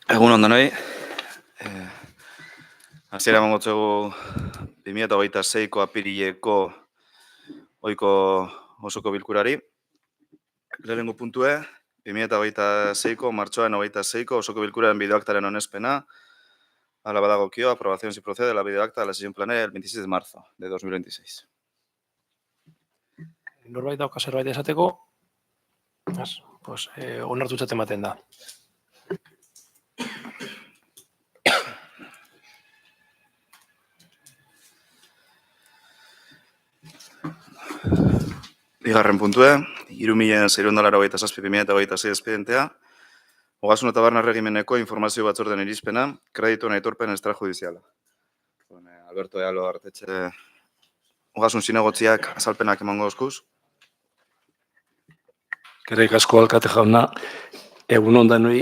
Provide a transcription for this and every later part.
Egun on denoi. Hasiera emango txegu 2026ko apirileko ohiko osoko bilkurari. Lehenengo puntue, 2026ko martxoaren 26ko osoko bilkuraren bideoaktaren onespena. Hala badagokio, aprobación si procede la bideoacta de la sesión plenaria del 26 de marzo de 2026. Norbait dauka zerbait esateko, onartutzat ematen da. Bigarren puntue, 3.687/2026 espedientea, Ogasun eta Barne Erregimeneko informazio batzordean irizpena, kredituen aitorpen extrajudiziala. Alberto Ealo Artetxe, Ogasun zinegotziak azalpenak emango eskuz. Eskerrik asko alkate jauna, egun on denoi,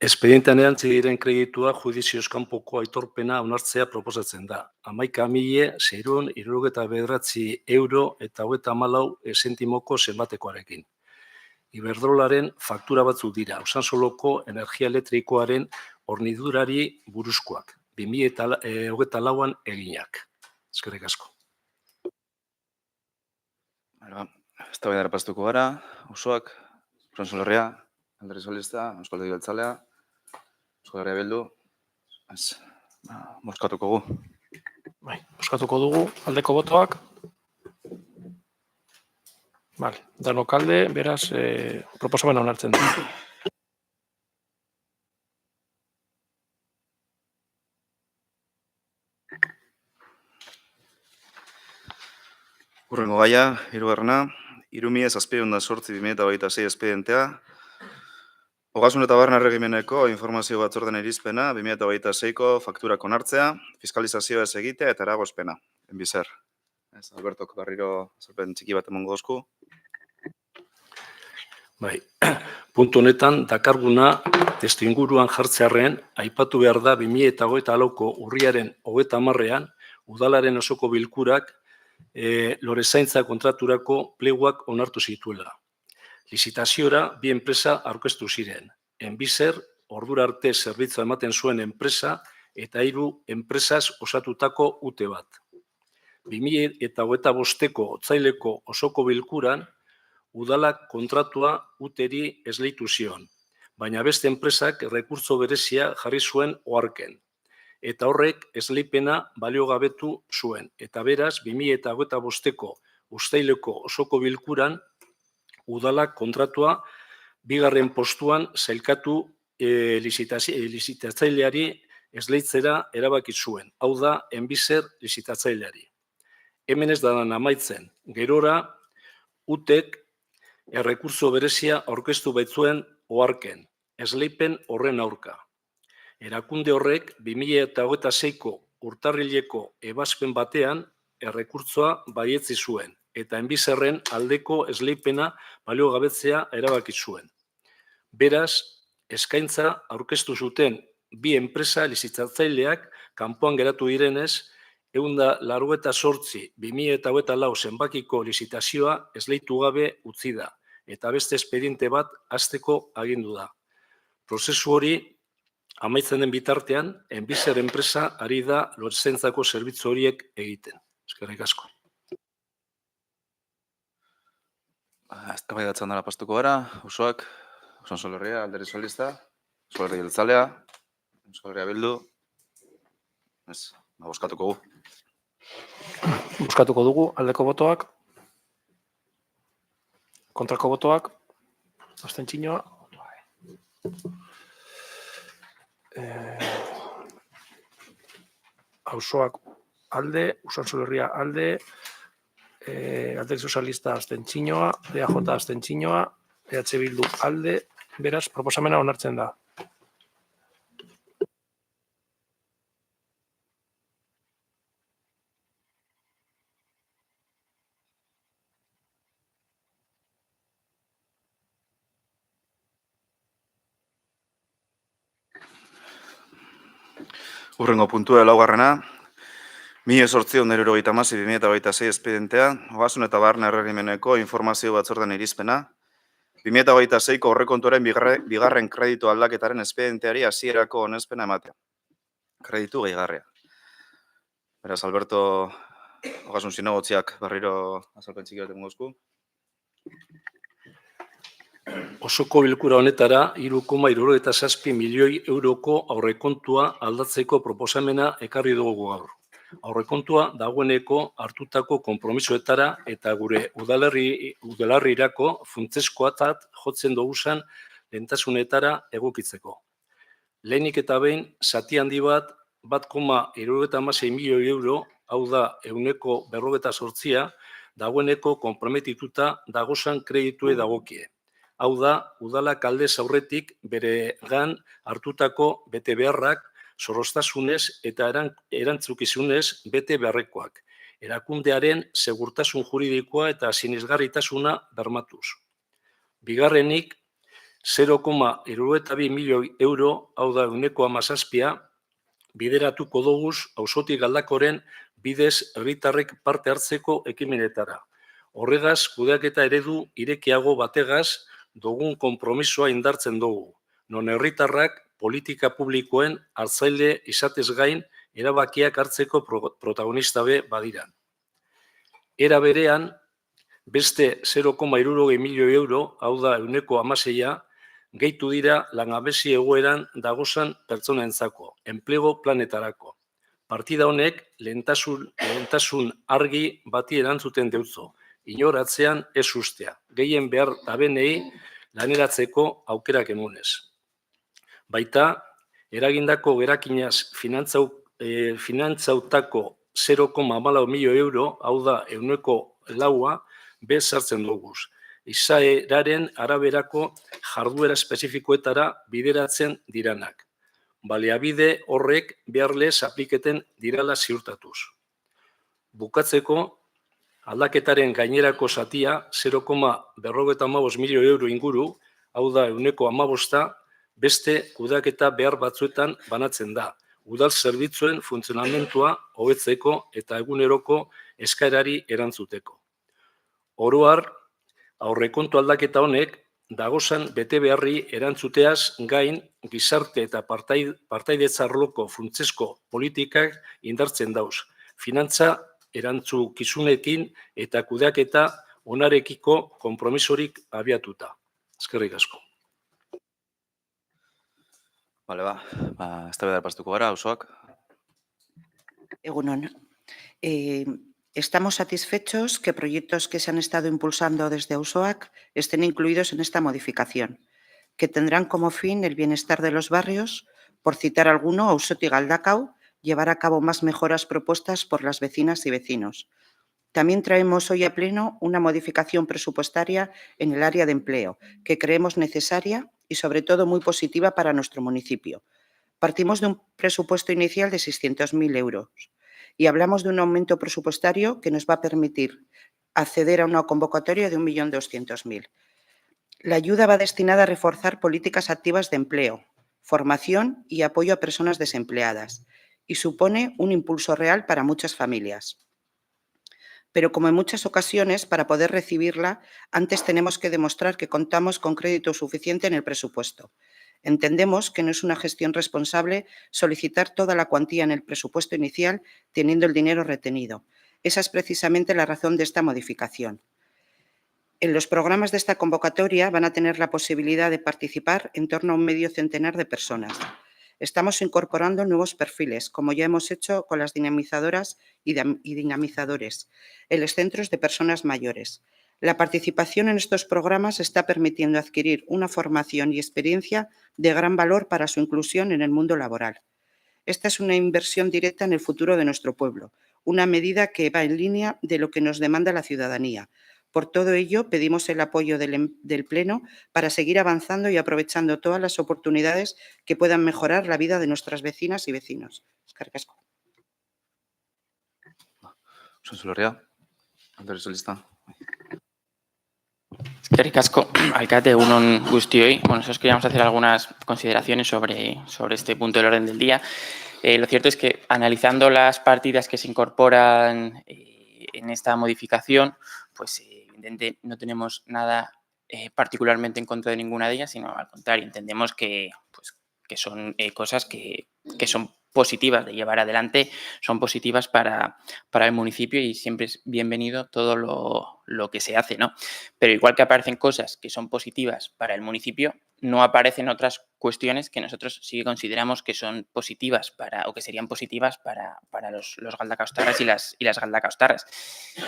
espedientean erantzi diren kreditua judizioz kanpoko aitorpena onartzea proposatzen da. 11.679 euro eta 34 zentimoko zenbatekoarekin. Iberdrolaren faktura batzuk dira, Usansoloko energia elektrikoaren hornidurari buruzkoak, 2024an eginak. Eskerrik asko. Eztabaidara pastuko gara, osoak, Usansol Herria, Alderdi Sozialista, Eusko Alderdi Jeltzalea, Euskal Herria Bildu, bozkatuko gu. Bozkatuko dugu, aldeko botoak. Danok alde, beraz, proposamena onartzen du. Hurrengo gaia, hirugarrena, 3.708/2026 espedientea, Ogasun eta Barne Erregimeneko informazio batzordean irizpena, 2026ko fakturak onartzea, fiskalizazioa ez egitea eta eragozpena. Enbizer. Albertok barriro azalpen txiki bat emango dozku. Puntu honetan, dakarguna testuinguruan jartzearren, aipatu behar da 2024ko urriaren 30ean, udalaren osoko bilkurak lorezaintza kontraturako pleguak onartu zituela. Lizitaziora bi enpresa aurkeztu ziren. Enbizer, ordura arte zerbitzua ematen zuen enpresa eta 3 enpresaz osatutako UTE bat. 2025ko otsaileko osoko bilkuran, udalak kontratua UTEri esleitu zion, baina beste enpresak errekurtso berezia jarri zuen oharken. Eta horrek esleipena baliogabetu zuen. Eta beraz, 2025ko uztaileko osoko bilkuran, udalak kontratua bigarren postuan sailkatu lizitatzaileari esleitzera erabaki zuen. Hau da, Enbizer lizitatzaileari. Hemen ez da amaitzen. Gerora, UTEk errekurtso berezia aurkeztu baitzuen oharken, esleipen horren aurka. Erakunde horrek 2026ko urtarrileko ebazpen batean errekurtsoa baietzi zuen eta Enbizerren aldeko esleipena baliogabetzea erabaki zuen. Beraz, eskaintza aurkeztu zuten bi enpresa lizitatzaileak kanpoan geratu direnez, 188/2024 zenbakiko lizitazioa esleitu gabe utzi da eta beste espediente bat hasteko agindu da. Prozesu hori amaitzen den bitartean, Enbizer enpresa ari da lorezaintzako zerbitzu horiek egiten. Eskerrik asko. Eztabaidatzen dara pastuko gara, osoak, Usansol Herria, Alderdi Sozialista, Euskal Herria Jeltzalea, Euskal Herria Bildu, bozkatuko gu. Bozkatuko dugu, aldeko botoak, kontrako botoak, abstentzioa. Auzoak alde, Usansol Herria alde, Alderdi Sozialista abstentzioa, EAJ abstentzioa, EH Bildu alde, beraz, proposamena onartzen da. Hurrengo puntua laugarrena, 1876/2026 espedientea, Ogasun eta Barne Erregimeneko informazio batzordean irizpena, 2026ko aurrekontuaren bigarren kreditu aldaketaren espedienteari hasierako onespena ematea. Kreditu gehigarria. Beraz, Alberto, ogasun zinegotziak berriro azalpen txiki bat emango dizku. Osoko bilkura honetara 3,77 milioi euroko aurrekontua aldatzeko proposamena ekarri dugu gaur. Aurrekontua dagoeneko hartutako konpromisoetara eta gure udalerrirako funtsezkoatzat jotzen doguzan lehentasunetara egokitzeko. Lehenik eta behin, zati handi bat 1,76 milioi euro, hau da 148%, dagoeneko konprometituta dagozan kreditue dagokie. Hau da, udalak aldez aurretik bere gan hartutako bete beharrak zorroztasunez eta erantzukizunez bete beharrekoak. Erakundearen segurtasun juridikoa eta sinesgarritasuna bermatuz. Bigarrenik, 0,72 milioi euro, hau da 17%, bideratuko doguz auzotik aldakoren bidez herritarrek parte hartzeko ekimenetara. Horregaz, kudeaketa eredu irekiago bategaz dugun konpromisoa indartzen dugu, non herritarrak politika publikoen hartzaile izatez gain erabakiak hartzeko protagonista be badiran. Era berean, beste 0,60 milioi euro, hau da 16%, gehitu dira langabezi egoeran dagozan pertsonentzako, enplego planetarako. Partida honek lehentasun argi bati erantzuten deutzo, inoratzean ez ustea, gehien behar dabenei laneratzeko aukerak emunez. Baita, eragindako gerakinaz finantzautako 0,4 milioi euro, hau da 1,4%, bez sartzen duguz. Izaeraren araberako jarduera espezifikoetara bideratzen diranak. Baliabide horrek beharlez apliketen dirala ziurtatuz. Bukatzeko, aldaketaren gainerako zatia 0,55 milioi euro inguru, hau da 1,15%, beste kudeaketa behar batzuetan banatzen da, udal zerbitzuen funtzionamentua hobetzeko eta eguneroko eskaerari erantzuteko. Oro har, aurrekontu aldaketa honek dagozan bete beharri erantzuteaz gain gizarte eta partaidetza arloko funtsezko politikak indartzen dauz, finantza erantzukizunekin eta kudeaketa onarekiko konpromisorik abiatuta. Eskerrik asko. Bale, eztabaida pastuko gara, auzoak. Egunon. Estamos satisfechos que proyectos que se han estado impulsando desde AUSOAC estén incluidos en esta modificación, que tendrán como fin el bienestar de los barrios. Por citar alguno, Auzotik Galdakao llevará a cabo más mejoras propuestas por las vecinas y vecinos. También traemos hoy a pleno una modificación presupuestaria en el área de empleo, que creemos necesaria y sobre todo muy positiva para nuestro municipio. Partimos de un presupuesto inicial de 600.000 euros. Y hablamos de un aumento presupuestario que nos va a permitir acceder a una convocatoria de 1.200.000. La ayuda va destinada a reforzar políticas activas de empleo, formación y apoyo a personas desempleadas y supone un impulso real para muchas familias. Pero como en muchas ocasiones, para poder recibirla, antes tenemos que demostrar que contamos con crédito suficiente en el presupuesto. Entendemos que no es una gestión responsable solicitar toda la cuantía en el presupuesto inicial teniendo el dinero retenido. Esa es precisamente la razón de esta modificación. En los programas de esta convocatoria van a tener la posibilidad de participar en torno a un medio centenar de personas. Estamos incorporando nuevos perfiles, como ya hemos hecho con las dinamizadoras y dinamizadores, en los centros de personas mayores. La participación en estos programas está permitiendo adquirir una formación y experiencia de gran valor para su inclusión en el mundo laboral. Esta es una inversión directa en el futuro de nuestro pueblo, una medida que va en línea de lo que nos demanda la ciudadanía. Por todo ello, pedimos el apoyo del Pleno para seguir avanzando y aprovechando todas las oportunidades que puedan mejorar la vida de nuestras vecinas y vecinos. Eskerrik asko. Eskerrik asko, alcalde, egunon guztioi. Bueno, nosotros queríamos hacer algunas consideraciones sobre este punto del orden del día. Lo cierto es que analizando las partidas que se incorporan en esta modificación, pues evidentemente no tenemos nada particularmente en contra de ninguna de ellas, sino al contrario, entendemos que son cosas que son positivas de llevar adelante, son positivas para el municipio y siempre es bienvenido todo lo que se hace, ¿no? Pero igual que aparecen cosas que son positivas para el municipio, no aparecen otras cuestiones que nosotros sí que consideramos que son positivas o que serían positivas para los galdakaostarras y las galdakaostarras.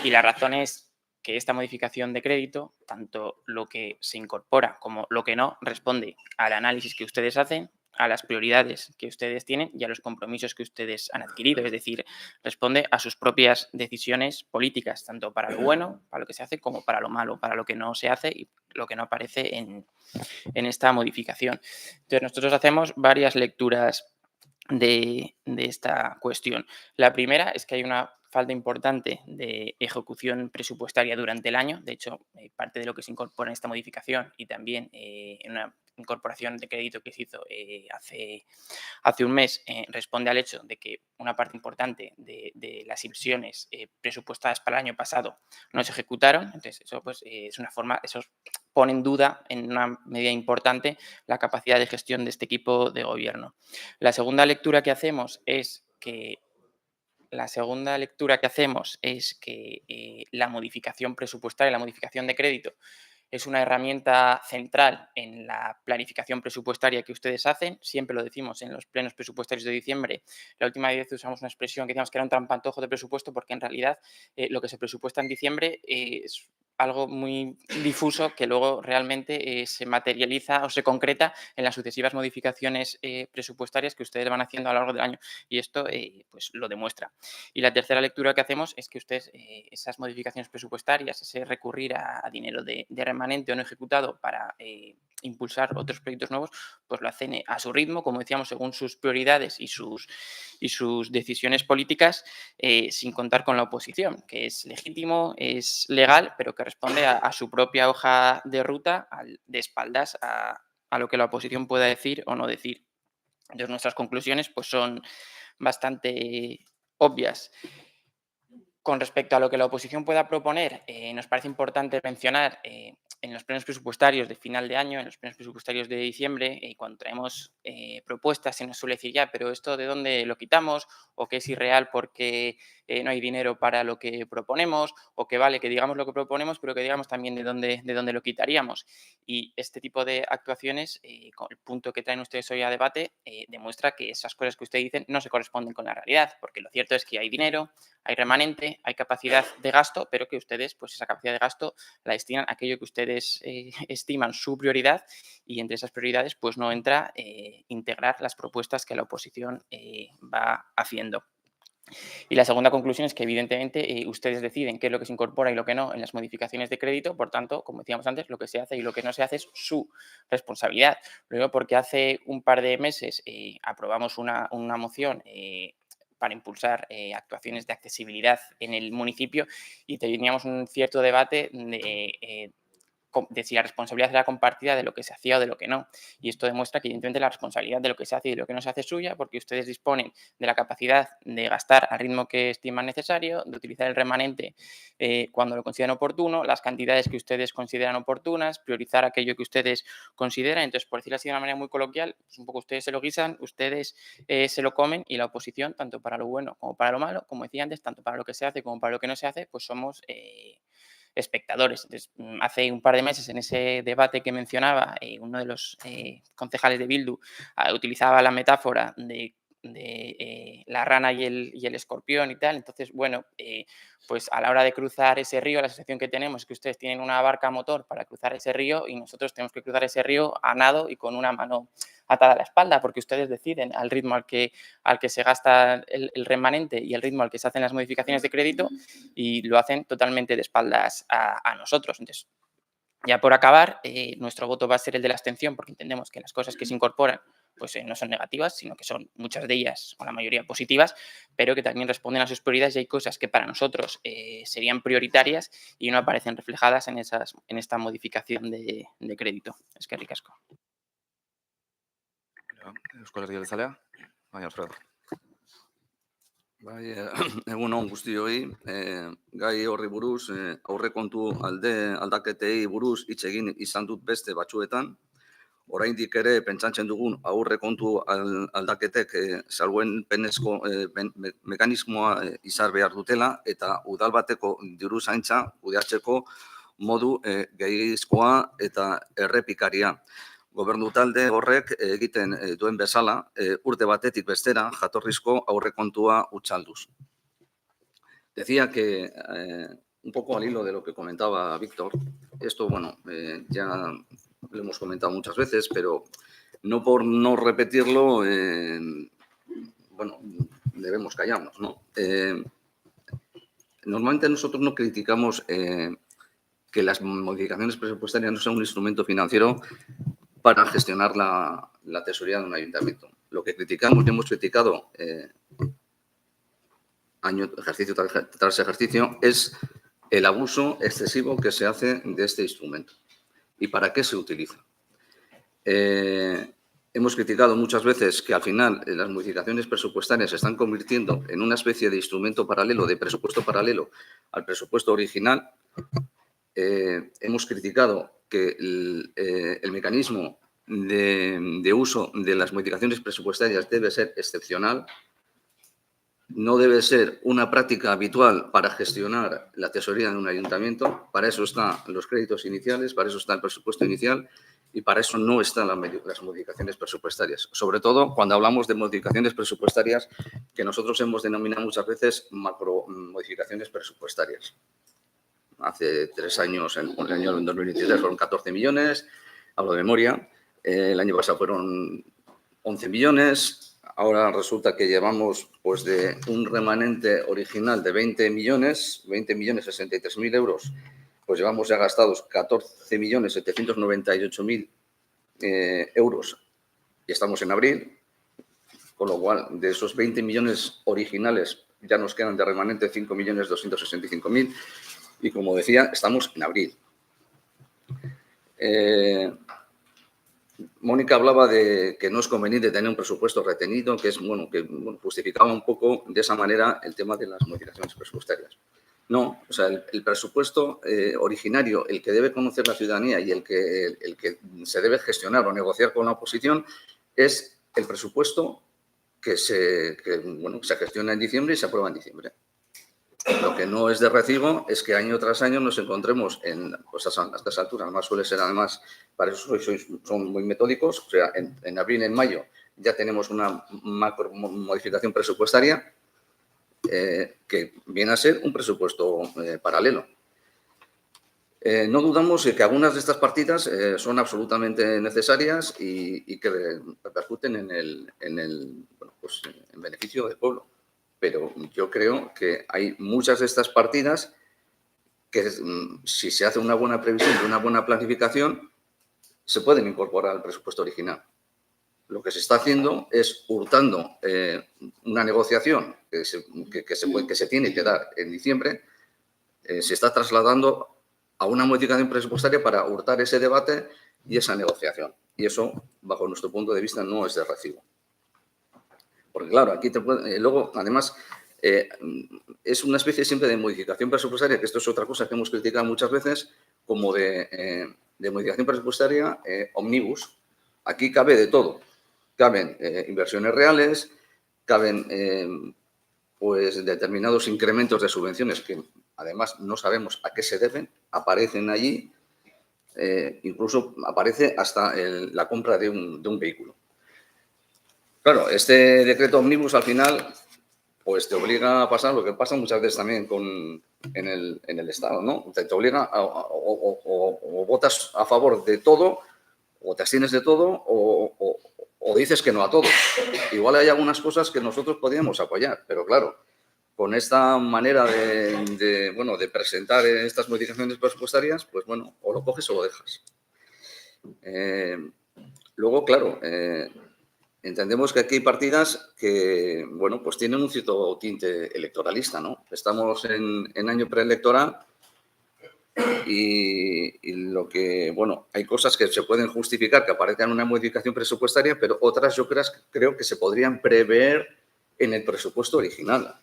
Y la razón es que esta modificación de crédito, tanto lo que se incorpora como lo que no, responde al análisis que ustedes hacen, a las prioridades que ustedes tienen y a los compromisos que ustedes han adquirido. Es decir, responde a sus propias decisiones políticas, tanto para lo bueno, para lo que se hace, como para lo malo, para lo que no se hace y lo que no aparece en esta modificación. Entonces, nosotros hacemos varias lecturas de esta cuestión. La primera es que hay una falta importante de ejecución presupuestaria durante el año. De hecho, parte de lo que se incorpora en esta modificación y también en una incorporación de crédito que se hizo hace un mes responde al hecho de que una parte importante de las inversiones presupuestadas para el año pasado no se ejecutaron. Entonces, eso pues, es una forma, eso pone en duda en una medida importante la capacidad de gestión de este equipo de gobierno. La segunda lectura que hacemos es que la modificación presupuestaria, la modificación de crédito, es una herramienta central en la planificación presupuestaria que ustedes hacen. Siempre lo decimos en los plenos presupuestarios de diciembre. La última vez usamos una expresión que decíamos que era un trampantojo de presupuesto porque en realidad lo que se presupuesta en diciembre es algo muy difuso que luego realmente se materializa o se concreta en las sucesivas modificaciones presupuestarias que ustedes van haciendo a lo largo del año. Y esto pues lo demuestra. Y la tercera lectura que hacemos es que ustedes esas modificaciones presupuestarias, ese recurrir a dinero de remanente o no ejecutado para impulsar otros proyectos nuevos, pues lo hacen a su ritmo, como decíamos, según sus prioridades y sus decisiones políticas, sin contar con la oposición, que es legítimo, es legal, pero que responde a su propia hoja de ruta, de espaldas a lo que la oposición pueda decir o no decir. Entonces, nuestras conclusiones pues, son bastante obvias. Con respecto a lo que la oposición pueda proponer, nos parece importante mencionar en los plenos presupuestarios de final de año, en los plenos presupuestarios de diciembre, cuando traemos propuestas se nos suele decir ya, pero esto de dónde lo quitamos, o que es irreal porque no hay dinero para lo que proponemos, o que vale que digamos lo que proponemos, pero que digamos también de dónde lo quitaríamos. Y este tipo de actuaciones, con el punto que traen ustedes hoy a debate, demuestra que esas cosas que ustedes dicen no se corresponden con la realidad, porque lo cierto es que hay dinero, hay remanente, hay capacidad de gasto, pero que ustedes, pues esa capacidad de gasto la destinan a aquello que ustedes estiman su prioridad y entre esas prioridades pues no entra integrar las propuestas que la oposición va haciendo. Y la segunda conclusión es que evidentemente ustedes deciden qué es lo que se incorpora y lo que no en las modificaciones de crédito, por tanto, como decíamos antes, lo que se hace y lo que no se hace es su responsabilidad. Luego, porque hace un par de meses aprobamos una moción para impulsar actuaciones de accesibilidad en el municipio y teníamos un cierto debate de si la responsabilidad era compartida de lo que se hacía o de lo que no. Y esto demuestra que evidentemente la responsabilidad de lo que se hace y de lo que no se hace es suya, porque ustedes disponen de la capacidad de gastar al ritmo que estiman necesario, de utilizar el remanente cuando lo consideran oportuno, las cantidades que ustedes consideran oportunas, priorizar aquello que ustedes consideran. Entonces, por decirlo así de una manera muy coloquial, pues un poco ustedes se lo guisan, ustedes se lo comen y la oposición, tanto para lo bueno como para lo malo, como decía antes, tanto para lo que se hace como para lo que no se hace, pues somos espectadores. Entonces, hace un par de meses, en ese debate que mencionaba, uno de los concejales de Bildu utilizaba la metáfora de la rana y el escorpión y tal. Entonces, bueno, pues a la hora de cruzar ese río, la sensación que tenemos es que ustedes tienen una barca a motor para cruzar ese río y nosotros tenemos que cruzar ese río a nado y con una mano atada a la espalda, porque ustedes deciden al ritmo al que se gasta el remanente y el ritmo al que se hacen las modificaciones de crédito y lo hacen totalmente de espaldas a nosotros. Entonces, ya por acabar, nuestro voto va a ser el de la abstención porque entendemos que las cosas que se incorporan pues no son negativas, sino que son muchas de ellas, o la mayoría, positivas, pero que también responden a sus prioridades y hay cosas que para nosotros serían prioritarias y no aparecen reflejadas en esta modificación de crédito. Eskerrik asko. Euskal Herria Jeltzalea, baina Alfredo. Bai, egun on guztioi, gai horri buruz, aurrekontu aldaketei buruz hitz egin izan dut beste batzuetan. Oraindik ere pentsatzen dugun aurrekontu aldaketek salbuespenezko mekanismoa izar behar dutela eta udal bateko diruzaintza kudeatzeko modu gehiegizkoa eta errepikaria. Gobernu talde horrek egiten duen bezala, urte batetik bestera jatorrizko aurrekontua hutsalduz. Decía que, un poco al hilo de lo que comentaba Víctor, esto, bueno, ya lo hemos comentado muchas veces, pero no por no repetirlo, bueno, debemos callarnos, ¿no? Normalmente nosotros no criticamos que las modificaciones presupuestarias no sean un instrumento financiero para gestionar la tesorería de un ayuntamiento. Lo que criticamos y hemos criticado ejercicio tras ejercicio es el abuso excesivo que se hace de este instrumento. ¿Y para qué se utiliza? Hemos criticado muchas veces que al final las modificaciones presupuestarias se están convirtiendo en una especie de instrumento paralelo, de presupuesto paralelo al presupuesto original. Hemos criticado que el mecanismo de uso de las modificaciones presupuestarias debe ser excepcional, no debe ser una práctica habitual para gestionar la tesorería de un ayuntamiento. Para eso están los créditos iniciales, para eso está el presupuesto inicial y para eso no están las modificaciones presupuestarias. Sobre todo cuando hablamos de modificaciones presupuestarias que nosotros hemos denominado muchas veces macro modificaciones presupuestarias. Hace 3 años, en el año 2023, fueron 14 millones, hablo de memoria. El año pasado fueron 11 millones. Ahora resulta que llevamos pues, de un remanente original de 20.063.000 euros, pues llevamos ya gastados 14.798.000 euros y estamos en abril, con lo cual de esos 20 millones originales ya nos quedan de remanente 5.265.000 y como decía, estamos en abril. Mónica hablaba de que no es conveniente tener un presupuesto retenido, que es que justificaba un poco de esa manera el tema de las modificaciones presupuestarias. No, o sea, el presupuesto originario, el que debe conocer la ciudadanía y el que se debe gestionar o negociar con la oposición, es el presupuesto que se gestiona en diciembre y se aprueba en diciembre. Lo que no es de recibo es que año tras año nos encontremos a estas alturas, más suele ser además, para eso son muy metódicos, o sea, en abril, en mayo ya tenemos una macro modificación presupuestaria que viene a ser un presupuesto paralelo. No dudamos de que algunas de estas partidas son absolutamente necesarias y que repercuten en beneficio del pueblo. Pero yo creo que hay muchas de estas partidas que, si se hace una buena previsión y una buena planificación, se pueden incorporar al presupuesto original. Lo que se está haciendo es hurtando una negociación que se tiene que dar en diciembre, se está trasladando a una modificación presupuestaria para hurtar ese debate y esa negociación. Y eso, bajo nuestro punto de vista, no es de recibo. Porque, claro, aquí luego, además, es una especie siempre de modificación presupuestaria, que esto es otra cosa que hemos criticado muchas veces, como de modificación presupuestaria omnibus. Aquí cabe de todo. Caben inversiones reales, caben determinados incrementos de subvenciones que, además, no sabemos a qué se deben, aparecen allí, incluso aparece hasta la compra de un vehículo. Claro, este decreto omnibus al final pues te obliga a pasar lo que pasa muchas veces también en el Estado, ¿no? Te obliga o votas a favor de todo, o te abstienes de todo, o dices que no a todo. Igual hay algunas cosas que nosotros podríamos apoyar, pero claro, con esta manera de presentar estas modificaciones presupuestarias, pues bueno, o lo coges o lo dejas. Luego, claro, entendemos que aquí hay partidas que, bueno, pues tienen un cierto tinte electoralista, ¿no? Estamos en año preelectoral y lo que, bueno, hay cosas que se pueden justificar que aparezcan en una modificación presupuestaria, pero otras yo creo que se podrían prever en el presupuesto original.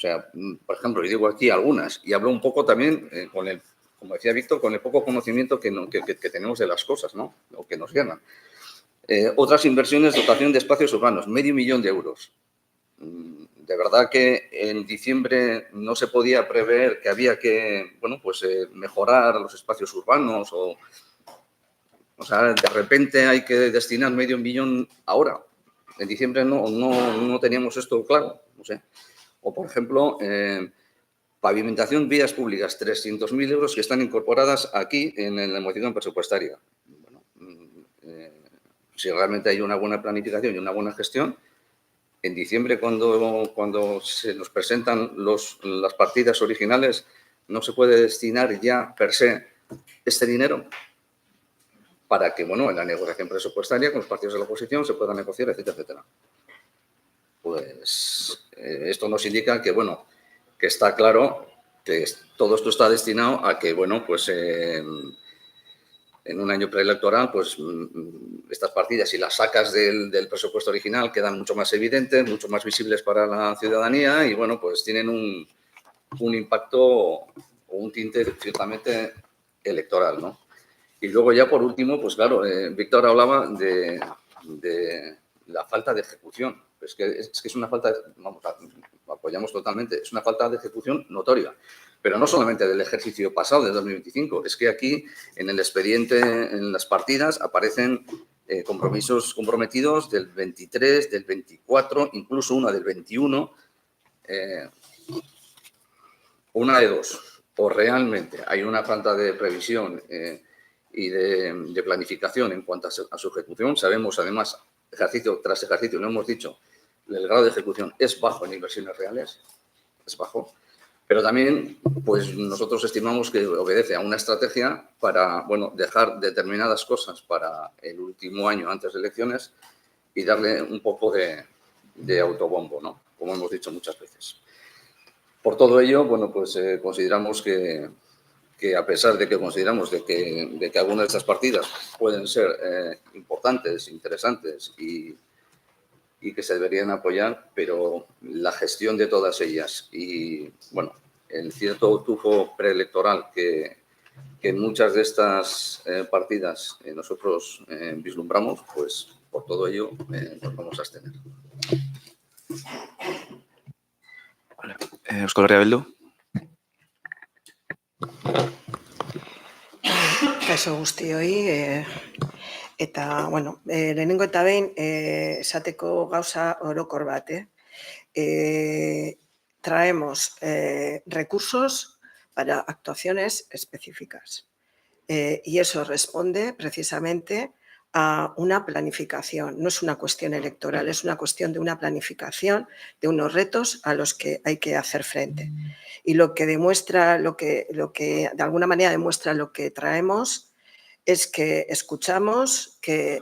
sea, por ejemplo, y digo aquí algunas, y hablo un poco también como decía Víctor, con el poco conocimiento que tenemos de las cosas, ¿no? O que nos llenan. Otras inversiones, dotación de espacios urbanos, 500.000 euros. De verdad que en diciembre no se podía prever que había que, bueno, pues mejorar los espacios urbanos o sea, de repente hay que destinar 500.000 ahora. En diciembre no teníamos esto claro, no sé. O, por ejemplo, pavimentación, vías públicas, 300.000 euros que están incorporadas aquí en la moción presupuestaria. Bueno, si realmente hay una buena planificación y una buena gestión, en diciembre, cuando se nos presentan las partidas originales, no se puede destinar ya per se este dinero para que, bueno, en la negociación presupuestaria con los partidos de la oposición se pueda negociar, etcétera, etcétera. Pues esto nos indica que, bueno, que está claro que todo esto está destinado a que, bueno, pues en un año preelectoral, pues estas partidas, si las sacas del presupuesto original, quedan mucho más evidentes, mucho más visibles para la ciudadanía y, bueno, pues tienen un impacto o un tinte ciertamente electoral, ¿no? Y luego ya, por último, pues claro, Víctor hablaba de la falta de ejecución. Es que es una falta, vamos, apoyamos totalmente, es una falta de ejecución notoria. Pero no solamente del ejercicio pasado, de 2025, es que aquí en el expediente, en las partidas, aparecen compromisos comprometidos del 23, del 24, incluso una del 21. Una de dos, o realmente hay una falta de previsión y de planificación en cuanto a su ejecución. Sabemos, además, ejercicio tras ejercicio, lo hemos dicho, el grado de ejecución es bajo en inversiones reales, es bajo. Pero también, pues nosotros estimamos que obedece a una estrategia para, bueno, dejar determinadas cosas para el último año antes de elecciones y darle un poco de autobombo, ¿no? Como hemos dicho muchas veces. Por todo ello, bueno, pues consideramos que a pesar de que consideramos de que algunas de estas partidas pueden ser importantes, interesantes y que se deberían apoyar, pero la gestión de todas ellas y, bueno, el cierto tufo preelectoral que en muchas de estas partidas nosotros vislumbramos, pues por todo ello nos vamos a abstener. Vale. Euskal Herria Bildu. Kaixo guztioi, eta, bueno, lehenengo eta behin, esateko gauza orokor bat, traemos recursos para actuaciones específicas. Y eso responde precisamente a una planificación. No es una cuestión electoral, es una cuestión de una planificación, de unos retos a los que hay que hacer frente. Y lo que demuestra, lo que de alguna manera demuestra lo que traemos es que escuchamos, que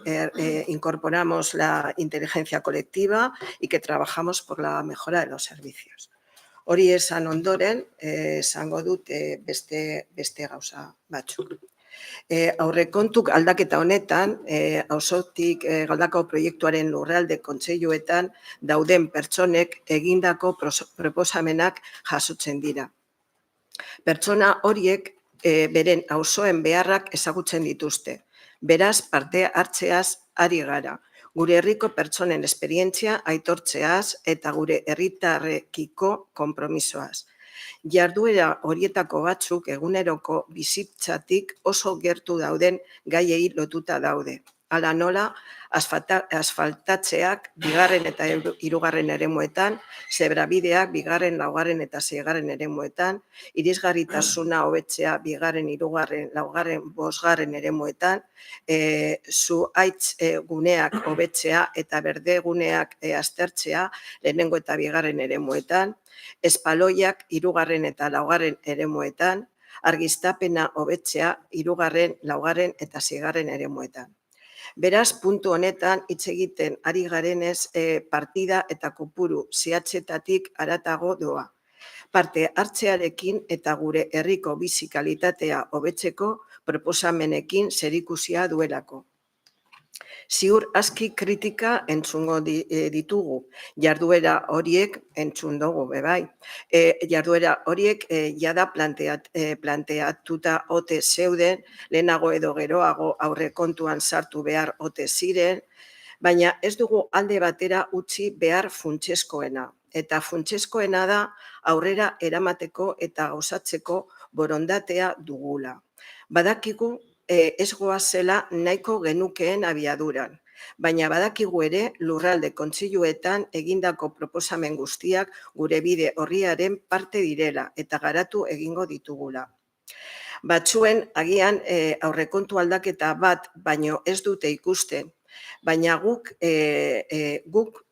incorporamos la inteligencia colectiva y que trabajamos por la mejora de los servicios. Hori esan ondoren, esango dut beste gauza batzuk. Aurrekontuk aldaketa honetan, auzotik galdakao proiektuaren lurralde kontseiluetan dauden pertsonek egindako proposamenak jasotzen dira. Pertsona horiek beren auzoen beharrak ezagutzen dituzte. Beraz, parte hartzeaz ari gara. Gure herriko pertsonen esperientzia aitortzeaz eta gure herritarrekiko konpromisoaz. Jarduera horietako batzuk eguneroko bizitzatik oso gertu dauden gaiei lotuta daude. Hala nola, asfaltatzeak bigarren eta hirugarren eremuetan, zebrabideak bigarren, laugarren eta seigarren eremuetan, irisgarritasuna hobetzea bigarren, hirugarren, laugarren, bosgarren eremuetan, zuhaitz guneak hobetzea eta berde guneak aztertzea lehenengo eta bigarren eremuetan, espaloiak hirugarren eta laugarren eremuetan, argiztapena hobetzea hirugarren, laugarren eta seigarren eremuetan. Beraz, puntu honetan hitz egiten ari garenez partida eta kopuru zehatzetatik haratago doa. Parte hartzearekin eta gure herriko bizi kalitatea hobetzeko proposamenekin zerikusia duelako. Ziur aski kritika entzungo ditugu, jarduera horiek entzun dugu, bebai. Jarduera horiek jada planteatuta ote zeuden, lehenago edo geroago aurrekontuan sartu behar ote ziren, baina ez dugu alde batera utzi behar funtsezkoena. Eta funtsezkoena da aurrera eramateko eta osatzeko borondatea dugula. Badakigu ez goazela nahiko genukeen abiaduran, baina badakigu ere lurralde kontseiluetan egindako proposamen guztiak gure bide orriaren parte direla eta garatu egingo ditugula. Batzuen agian aurrekontu aldaketa bat baino ez dute ikusten, baina guk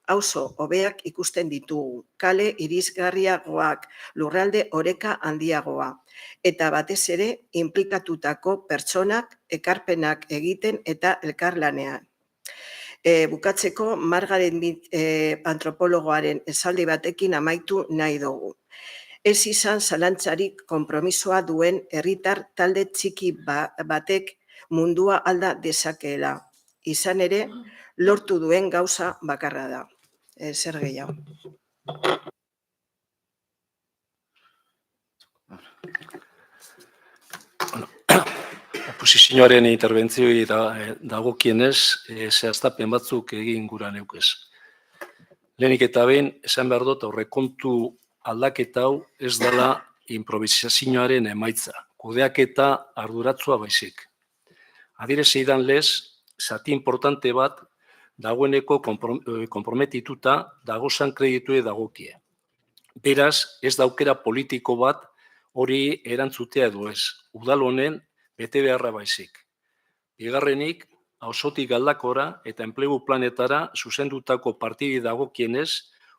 auzo hobeak ikusten ditugu, kale irisgarriagoak, lurralde oreka handiagoa, eta batez ere inplikatutako pertsonak ekarpenak egiten eta elkarlanean. Bukatzeko, Margaren antropologoaren esaldi batekin amaitu nahi dugu. Ez izan zalantzarik konpromisoa duen herritar talde txiki batek mundua alda dezakeela. Izan ere, lortu duen gauza bakarra da. Zer gehiago. Oposizioaren interventzioi dagokienez, zehaztapen batzuk egin gura neukez. Lehenik eta behin, esan behar dut, aurrekontu aldaketa hau ez dela improvisazioaren emaitza, kudeaketa arduratsua baizik. Adierezeidan lez, zati importante bat dagoeneko konprometituta dagozan kreditue dagokie. Beraz, ez daukera politiko bat hori erantzutea edo ez, udal honen bete beharra baizik. Bigarrenik, auzotik galdakora eta enplegu planetara zuzendutako partidi dagokienez,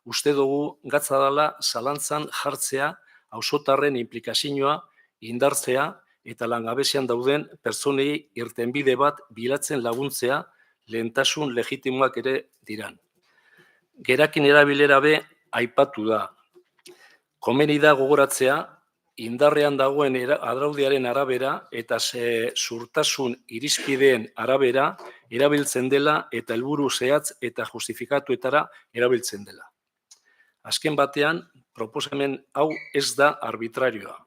uste dugu gatza dela zalantzan jartzea auzotarren implikazioa indartzea eta langabezian dauden pertsonei irtenbide bat bilatzen laguntzea lehentasun legitimoak ere diran. Gerakin erabilera be aipatu da. Komeni da gogoratzea, indarrean dagoen araudiaren arabera eta zurtasun irizpideen arabera erabiltzen dela eta helburu zehatz eta justifikatuetara erabiltzen dela. Azken batean, proposamen hau ez da arbitrarioa.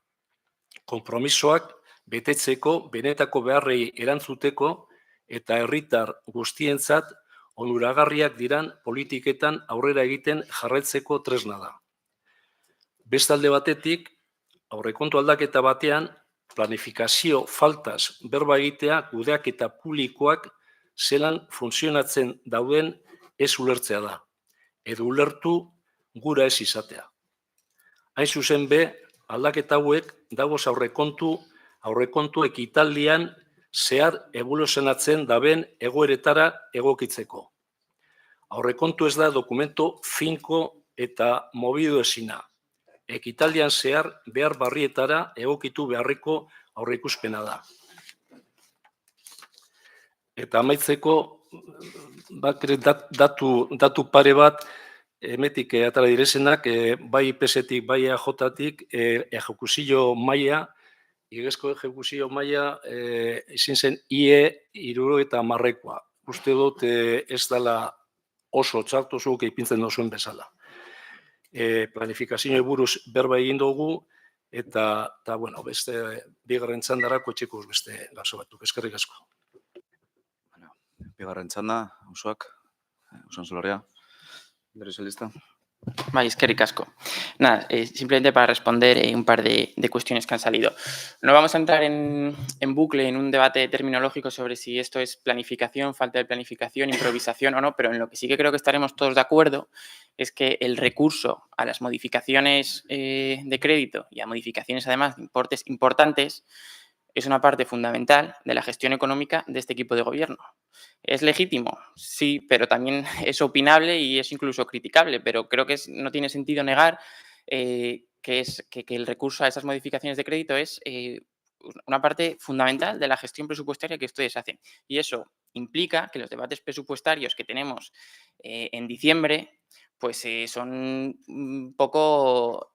Konpromisoak betetzeko, benetako beharrei erantzuteko eta herritar guztientzat onuragarriak diran politiketan aurrera egiten jarraitzeko tresna da. Bestalde batetik, aurrekontu aldaketa batean, planifikazio faltaz berba egitea kudeaketa publikoak zelan funtzionatzen dauden ez ulertzea da, edo ulertu gura ez izatea. Hain zuzen be, aldaketa hauek dagoz aurrekontu ekitaldian zehar eboluzionatzen daben egoeretara egokitzeko. Aurrekontu ez da dokumento finko eta mobidu ezina. Ekitaldian zehar behar barrietara egokitu beharreko aurreikuspena da. Eta amaitzeko, datu pare bat, emetik atara direzenak, bai IPS-etik, bai EAJ-tik, ejekuzio maila, igezko ejekuzio maila, izin zen IE 70-koa. Uste dut ez dela oso txarto zuk ipintzen duzuen bezala. Planifikazio buruz berba egin dugu, eta beste bigarren txandarako etxekuz beste gazo batzuk. Eskerrik asko. Bigarren txanda, osoak, osan solarria. Lista. Vale, eskerrik asko. Nada, simplemente para responder un par de cuestiones que han salido. No vamos a entrar en bucle en un debate terminológico sobre si esto es planificación, falta de planificación, improvisación o no, pero en lo que sí que creo que estaremos todos de acuerdo es que el recurso a las modificaciones de crédito y a modificaciones además de importes importantes es una parte fundamental de la gestión económica de este equipo de gobierno. ¿Es legítimo? Sí, pero también es opinable y es incluso criticable, pero creo que no tiene sentido negar que el recurso a esas modificaciones de crédito es una parte fundamental de la gestión presupuestaria que ustedes hacen. Y eso implica que los debates presupuestarios que tenemos en diciembre pues son un poco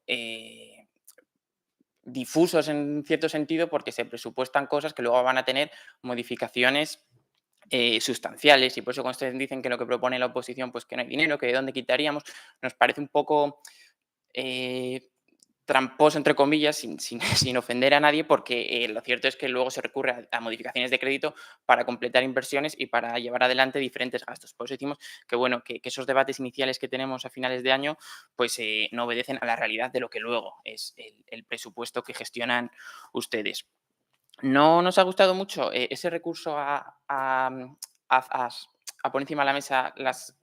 difusos en cierto sentido porque se presupuestan cosas que luego van a tener modificaciones sustanciales, y por eso cuando ustedes dicen que lo que propone la oposición, pues que no hay dinero, que de dónde quitaríamos, nos parece un poco tramposo, entre comillas, sin ofender a nadie, porque lo cierto es que luego se recurre a modificaciones de crédito para completar inversiones y para llevar adelante diferentes gastos. Por eso decimos que, bueno, que esos debates iniciales que tenemos a finales de año, pues no obedecen a la realidad de lo que luego es el presupuesto que gestionan ustedes. No nos ha gustado mucho ese recurso a poner encima de la mesa las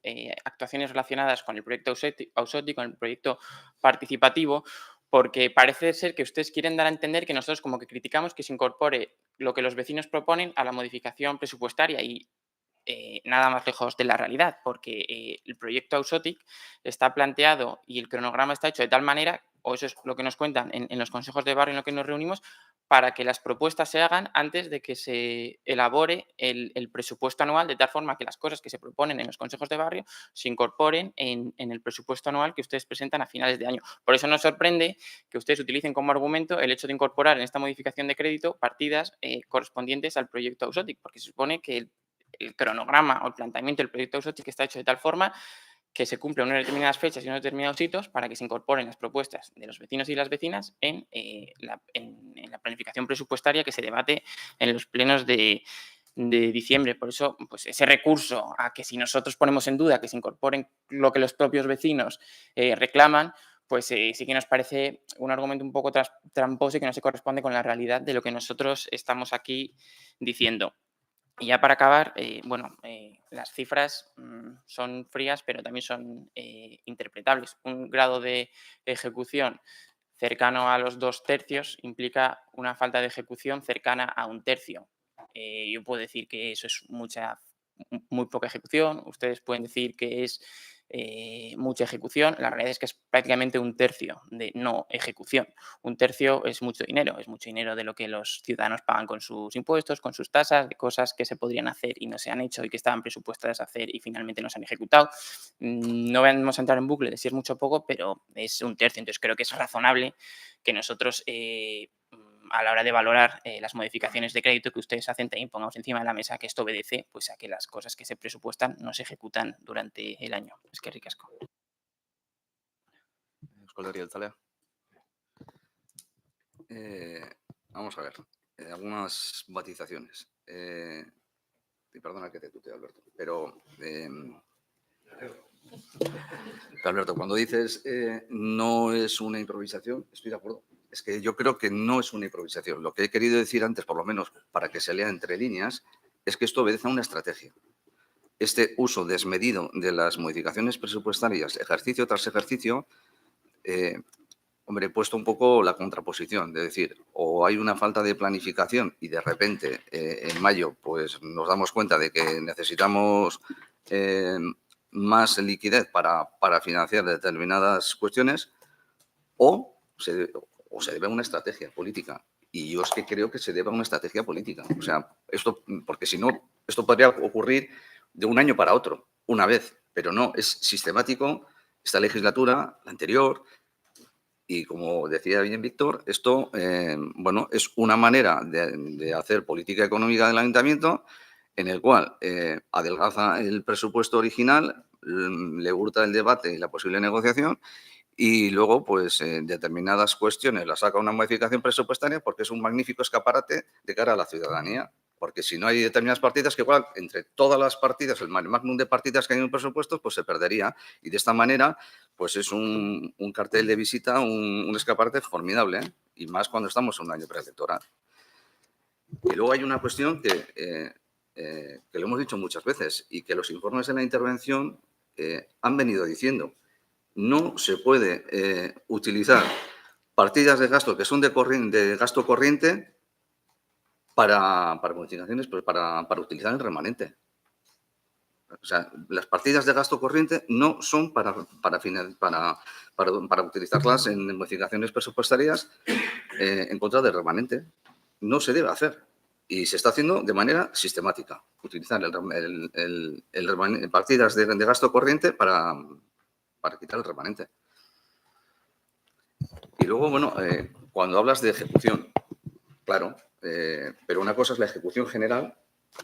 actuaciones relacionadas con el proyecto Ausoti, con el proyecto participativo, porque parece ser que ustedes quieren dar a entender que nosotros como que criticamos que se incorpore lo que los vecinos proponen a la modificación presupuestaria, y nada más lejos de la realidad, porque el proyecto Ausotic está planteado y el cronograma está hecho de tal manera, o eso es lo que nos cuentan en los consejos de barrio en los que nos reunimos, para que las propuestas se hagan antes de que se elabore el presupuesto anual, de tal forma que las cosas que se proponen en los consejos de barrio se incorporen en el presupuesto anual que ustedes presentan a finales de año. Por eso nos sorprende que ustedes utilicen como argumento el hecho de incorporar en esta modificación de crédito partidas correspondientes al proyecto Ausotic, porque se supone que el cronograma o el planteamiento del proyecto Ausotic está hecho de tal forma que se cumplen unas determinadas fechas y unos determinados hitos para que se incorporen las propuestas de los vecinos y las vecinas en la planificación presupuestaria que se debate en los plenos de diciembre. Por eso, pues ese recurso a que si nosotros ponemos en duda que se incorporen lo que los propios vecinos reclaman, pues sí que nos parece un argumento un poco tramposo y que no se corresponde con la realidad de lo que nosotros estamos aquí diciendo. Y ya para acabar, las cifras son frías, pero también son interpretables. Un grado de ejecución cercano a los 2/3 implica una falta de ejecución cercana a 1/3. Yo puedo decir que eso es muy poca ejecución. Ustedes pueden decir que es mucha ejecución. La realidad es que es prácticamente 1/3 de no ejecución. 1/3 es mucho dinero de lo que los ciudadanos pagan con sus impuestos, con sus tasas, de cosas que se podrían hacer y no se han hecho y que estaban presupuestadas a hacer y finalmente no se han ejecutado. No vamos a entrar en bucle de si es mucho o poco, pero es 1/3. Entonces creo que es razonable que nosotros a la hora de valorar las modificaciones de crédito que ustedes hacen, también pongamos encima de la mesa que esto obedece pues, a que las cosas que se presupuestan no se ejecutan durante el año. Es que ricasco. Euskal Herria Jeltzalea. Vamos a ver, algunas matizaciones. Y perdona que te tutee, Alberto, pero Alberto, cuando dices no es una improvisación, estoy de acuerdo. Es que yo creo que no es una improvisación. Lo que he querido decir antes, por lo menos para que se lea entre líneas, es que esto obedece a una estrategia. Este uso desmedido de las modificaciones presupuestarias, ejercicio tras ejercicio, he puesto un poco la contraposición, de decir, o hay una falta de planificación y de repente en mayo pues nos damos cuenta de que necesitamos más liquidez para financiar determinadas cuestiones, o se debe a una estrategia política. Y yo es que creo que se debe a una estrategia política. O sea, esto, porque si no, esto podría ocurrir de un año para otro, una vez, pero no, es sistemático. Esta legislatura, la anterior, y como decía bien Víctor, esto es una manera de hacer política económica del ayuntamiento en el cual adelgaza el presupuesto original, le hurta el debate y la posible negociación, y luego, pues, determinadas cuestiones las saca una modificación presupuestaria porque es un magnífico escaparate de cara a la ciudadanía. Porque si no hay determinadas partidas, que igual entre todas las partidas, el magnum de partidas que hay en un presupuesto, pues se perdería. Y de esta manera, pues es un cartel de visita, un escaparate formidable, ¿eh? Y más cuando estamos en un año preelectoral. Y luego hay una cuestión que lo hemos dicho muchas veces y que los informes de la intervención han venido diciendo. No se puede utilizar partidas de gasto que son de gasto corriente para modificaciones, pues para utilizar el remanente. O sea, las partidas de gasto corriente no son para utilizarlas en modificaciones presupuestarias en contra del remanente. No se debe hacer. Y se está haciendo de manera sistemática. Utilizar partidas de gasto corriente para quitar el remanente. Y luego, cuando hablas de ejecución, claro, pero una cosa es la ejecución general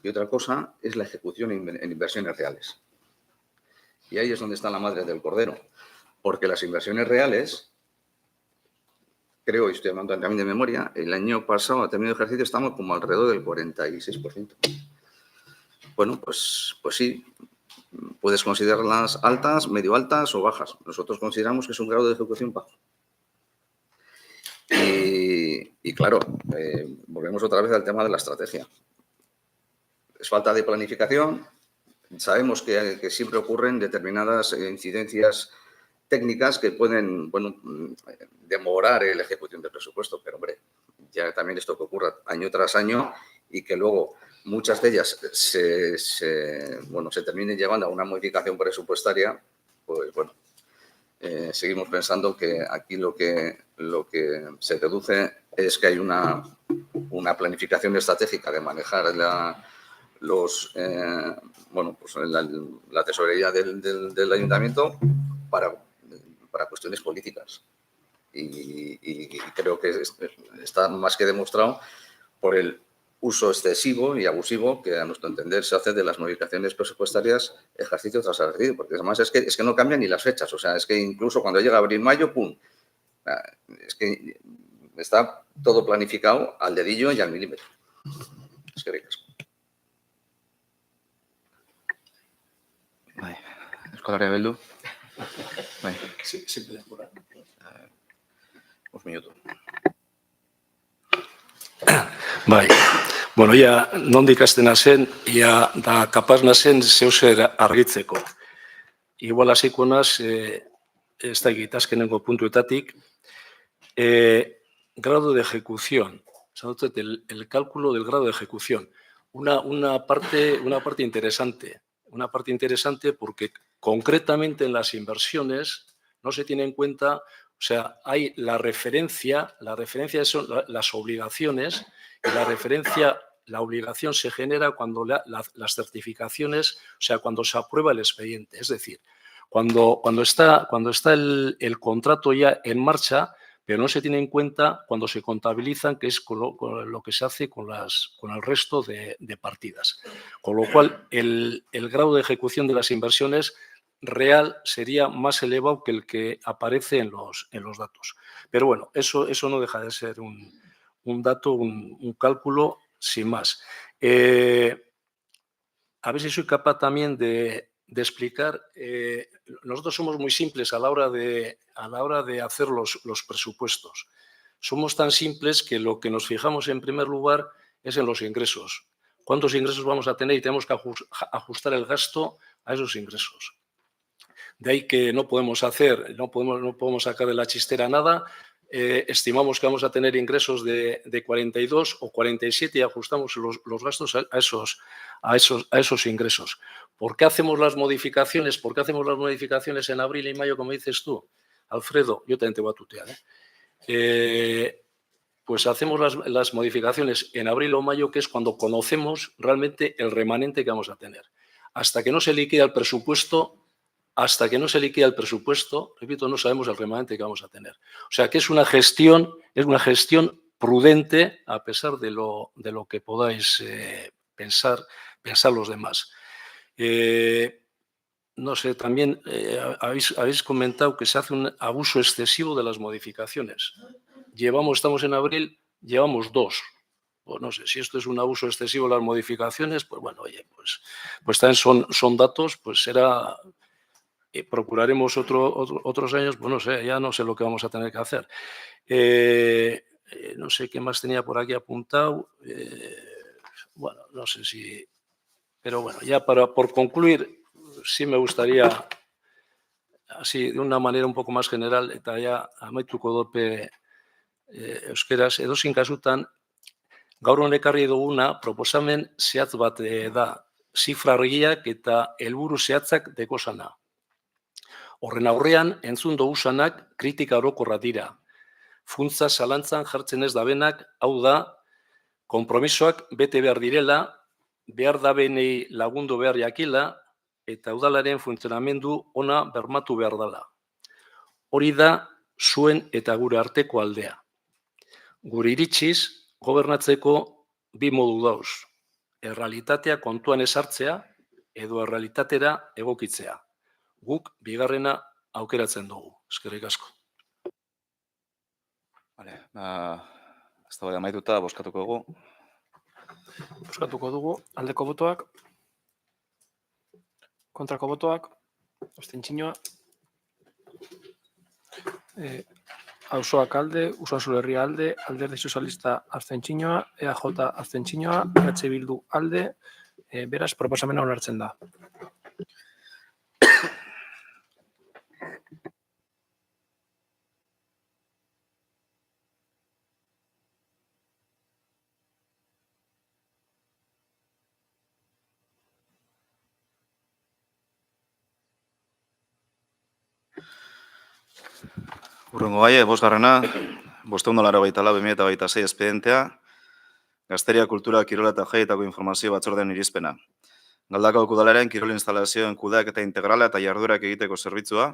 y otra cosa es la ejecución en inversiones reales. Y ahí es donde está la madre del cordero, porque las inversiones reales, creo, y estoy hablando también de memoria, el año pasado, a término de ejercicio, estamos como alrededor del 46%. Bueno, pues sí, puedes considerarlas altas, medio altas o bajas. Nosotros consideramos que es un grado de ejecución bajo. Y claro, volvemos otra vez al tema de la estrategia. Es falta de planificación. Sabemos que siempre ocurren determinadas incidencias técnicas que pueden, bueno, demorar la ejecución del presupuesto, pero hombre, ya también esto que ocurra año tras año y que luego muchas de ellas se terminen llevando a una modificación presupuestaria, pues bueno, seguimos pensando que aquí lo que se deduce es que hay una planificación estratégica de manejar la tesorería del ayuntamiento para cuestiones políticas. Y creo que está más que demostrado por el uso excesivo y abusivo que a nuestro entender se hace de las modificaciones presupuestarias ejercicio tras ejercicio, porque además es que no cambian ni las fechas, o sea, es que incluso cuando llega abril-mayo, ¡pum! Es que está todo planificado al dedillo y al milímetro. Es que ricas. Bai, Euskal Beldu. Bai, Simple denbora. 5 minutu. Bai, bueno, ia nondik hasten zen, ia da kapaz nazen zeuzer argitzeko. Igual hasiko naz, ez da egitazkenengo puntuetatik, grado de ejecución, el cálculo del grado de ejecución. Una parte interesante, porque concretamente en las inversiones no se tiene en cuenta, o sea, hay la referencia son las obligaciones, y la obligación se genera cuando las certificaciones, o sea, cuando se aprueba el expediente. Es decir, cuando está el contrato ya en marcha, pero no se tiene en cuenta cuando se contabilizan, que es con lo que se hace con el resto de partidas. Con lo cual, el grado de ejecución de las inversiones real sería más elevado que el que aparece en los datos. Pero bueno, eso no deja de ser un dato, un cálculo sin más. A ver si soy capaz también de explicar. Nosotros somos muy simples a la hora de hacer los presupuestos. Somos tan simples que lo que nos fijamos en primer lugar es en los ingresos. ¿Cuántos ingresos vamos a tener? Y tenemos que ajustar el gasto a esos ingresos. De ahí que no podemos sacar de la chistera nada. Estimamos que vamos a tener ingresos de 42 o 47 y ajustamos los gastos a esos ingresos. ¿Por qué hacemos las modificaciones? ¿Por qué hacemos las modificaciones en abril y mayo, como dices tú? Alfredo, yo también te voy a tutear. Pues hacemos las modificaciones en abril o mayo, que es cuando conocemos realmente el remanente que vamos a tener. Hasta que no se liquida el presupuesto, repito, no sabemos el remanente que vamos a tener. O sea, que es una gestión prudente, a pesar de lo que podáis pensar los demás. No sé, también habéis comentado que se hace un abuso excesivo de las modificaciones. Estamos en abril, llevamos 2. Pues no sé, si esto es un abuso excesivo de las modificaciones, pues bueno, oye, pues también son datos, pues será... procuraremos otros años, pues no sé, ya no sé lo que vamos a tener que hacer. No sé qué más tenía por aquí apuntado. Bueno, no sé si... Pero bueno, ya por concluir, sí me gustaría, así de una manera un poco más general, eta ya amaituko dope euskeraz, edozein kasutan, gaur honek ekarri duguna proposamen zehatz bat da, zifra argiak eta helburu zehatzak dekozana. Horren aurrean, entzun dogusanak kritika orokorra dira. Funtza zalantzan jartzen ez dabenak, hau da, konpromisoak bete behar direla, behar dabenei lagundu behar jakila, eta udalaren funtzionamendu ona bermatu behar dela. Hori da, zuen eta gure arteko aldea. Gure iritziz, gobernatzeko 2 modu dauz. errealitatea kontuan esartzea edo errealitatera egokitzea. Guk bigarrena aukeratzen dugu. Eskerrik asko. Vale, eztabaida amaituta bozkatuko dugu. Bozkatuko dugu aldeko botoak, kontrako botoak, abstentzioa. Auzoak alde, Usansolo Herria alde, Alderdi Sozialista abstentzioa, EAJ abstentzioa, Bildu alde, beraz proposamena onartzen da. Hurrengo gaia, bosgarrena, 584/2026 espedientea, Gazteria Kultura, Kirola eta Jaietako Informazio Batzordean irizpena. Galdakaoko udalaren kirol instalazioen kudeaketa integrala eta jarduerak egiteko zerbitzua,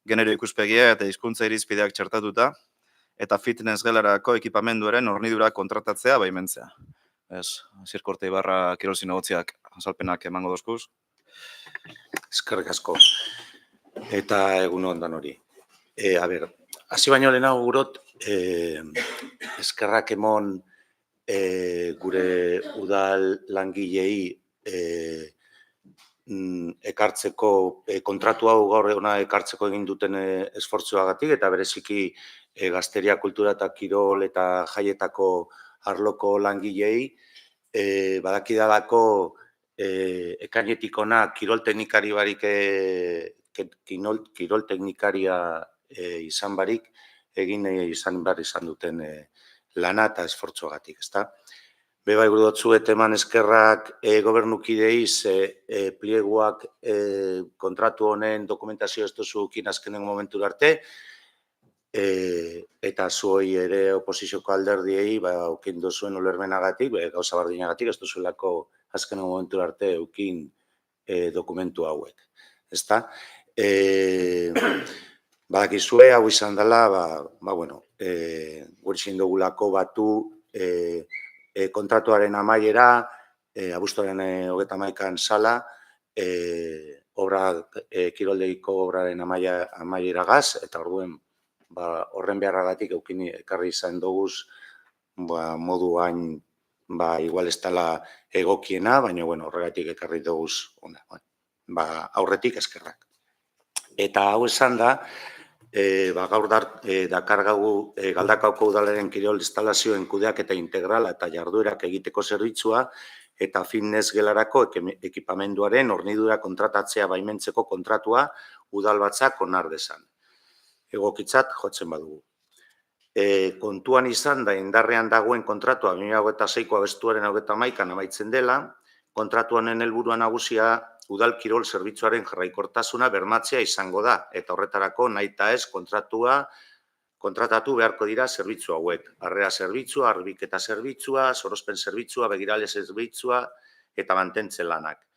genero ikuspegia eta hizkuntza irizpideak txertatuta, eta fitness gelarako ekipamenduaren hornidura kontratatzea baimentzea. Zirkorte Ibarra kirol zinegotziak azalpenak emango dozkuz. Eskerrik asko. Eta egun ondan hori. Hasi baino lehenago gurot, eskerrak emon gure udal langilei ekartzeko, kontratu hau gaur eguna ekartzeko egin duten esfortzuagatik, eta bereziki Gazteria Kultura eta Kirol eta Jaietako arloko langilei, badakidalako ekainetik ona kirol teknikari barik, kirol teknikaria izan barik, egin izan duten lana eta esfortzuagatik, ezta? Beba igurutzuet eman eskerrak gobernukideiz plieguak kontratu honen dokumentazio ez duzukin azkenen momentu arte, eta zuoi ere oposizioko alderdiei ukin duzuen ulermenagatik, gauza bardinagatik, ez duzuelako azkenen momentu arte ukin dokumentu hauek, ezta? Badakizue, hau izan dela, gure zindugulako batu kontratuaren amaiera, abuztuaren 31 sala, kiroldegiko obraren amaieragaz, eta orduen horren beharragatik ekarri izan duguz moduan igual ez dela egokiena, baina horregatik ekarri duguz aurretik eskerrak. Eta hau esan da, gaur dakargagu Galdakaoko udalaren kirol instalazioen kudeaketa integrala eta jarduerak egiteko zerbitzua eta fitness gelarako ekipamenduaren hornidura kontratatzea baimentzeko kontratua udalbatzak onar dezan. Egokitzat jotzen badugu. Kontuan izan da indarrean dagoen kontratua 2026ko abuztuaren 31an amaitzen dela, kontratu honen helburua nagusia udal kirol zerbitzuaren jarraikortasuna bermatzea izango da, eta horretarako nahita ez kontratatu beharko dira zerbitzu hauek. Harrera zerbitzua, harbiketa zerbitzua, sorospen zerbitzua, begirale zerbitzua eta mantentzen lanak.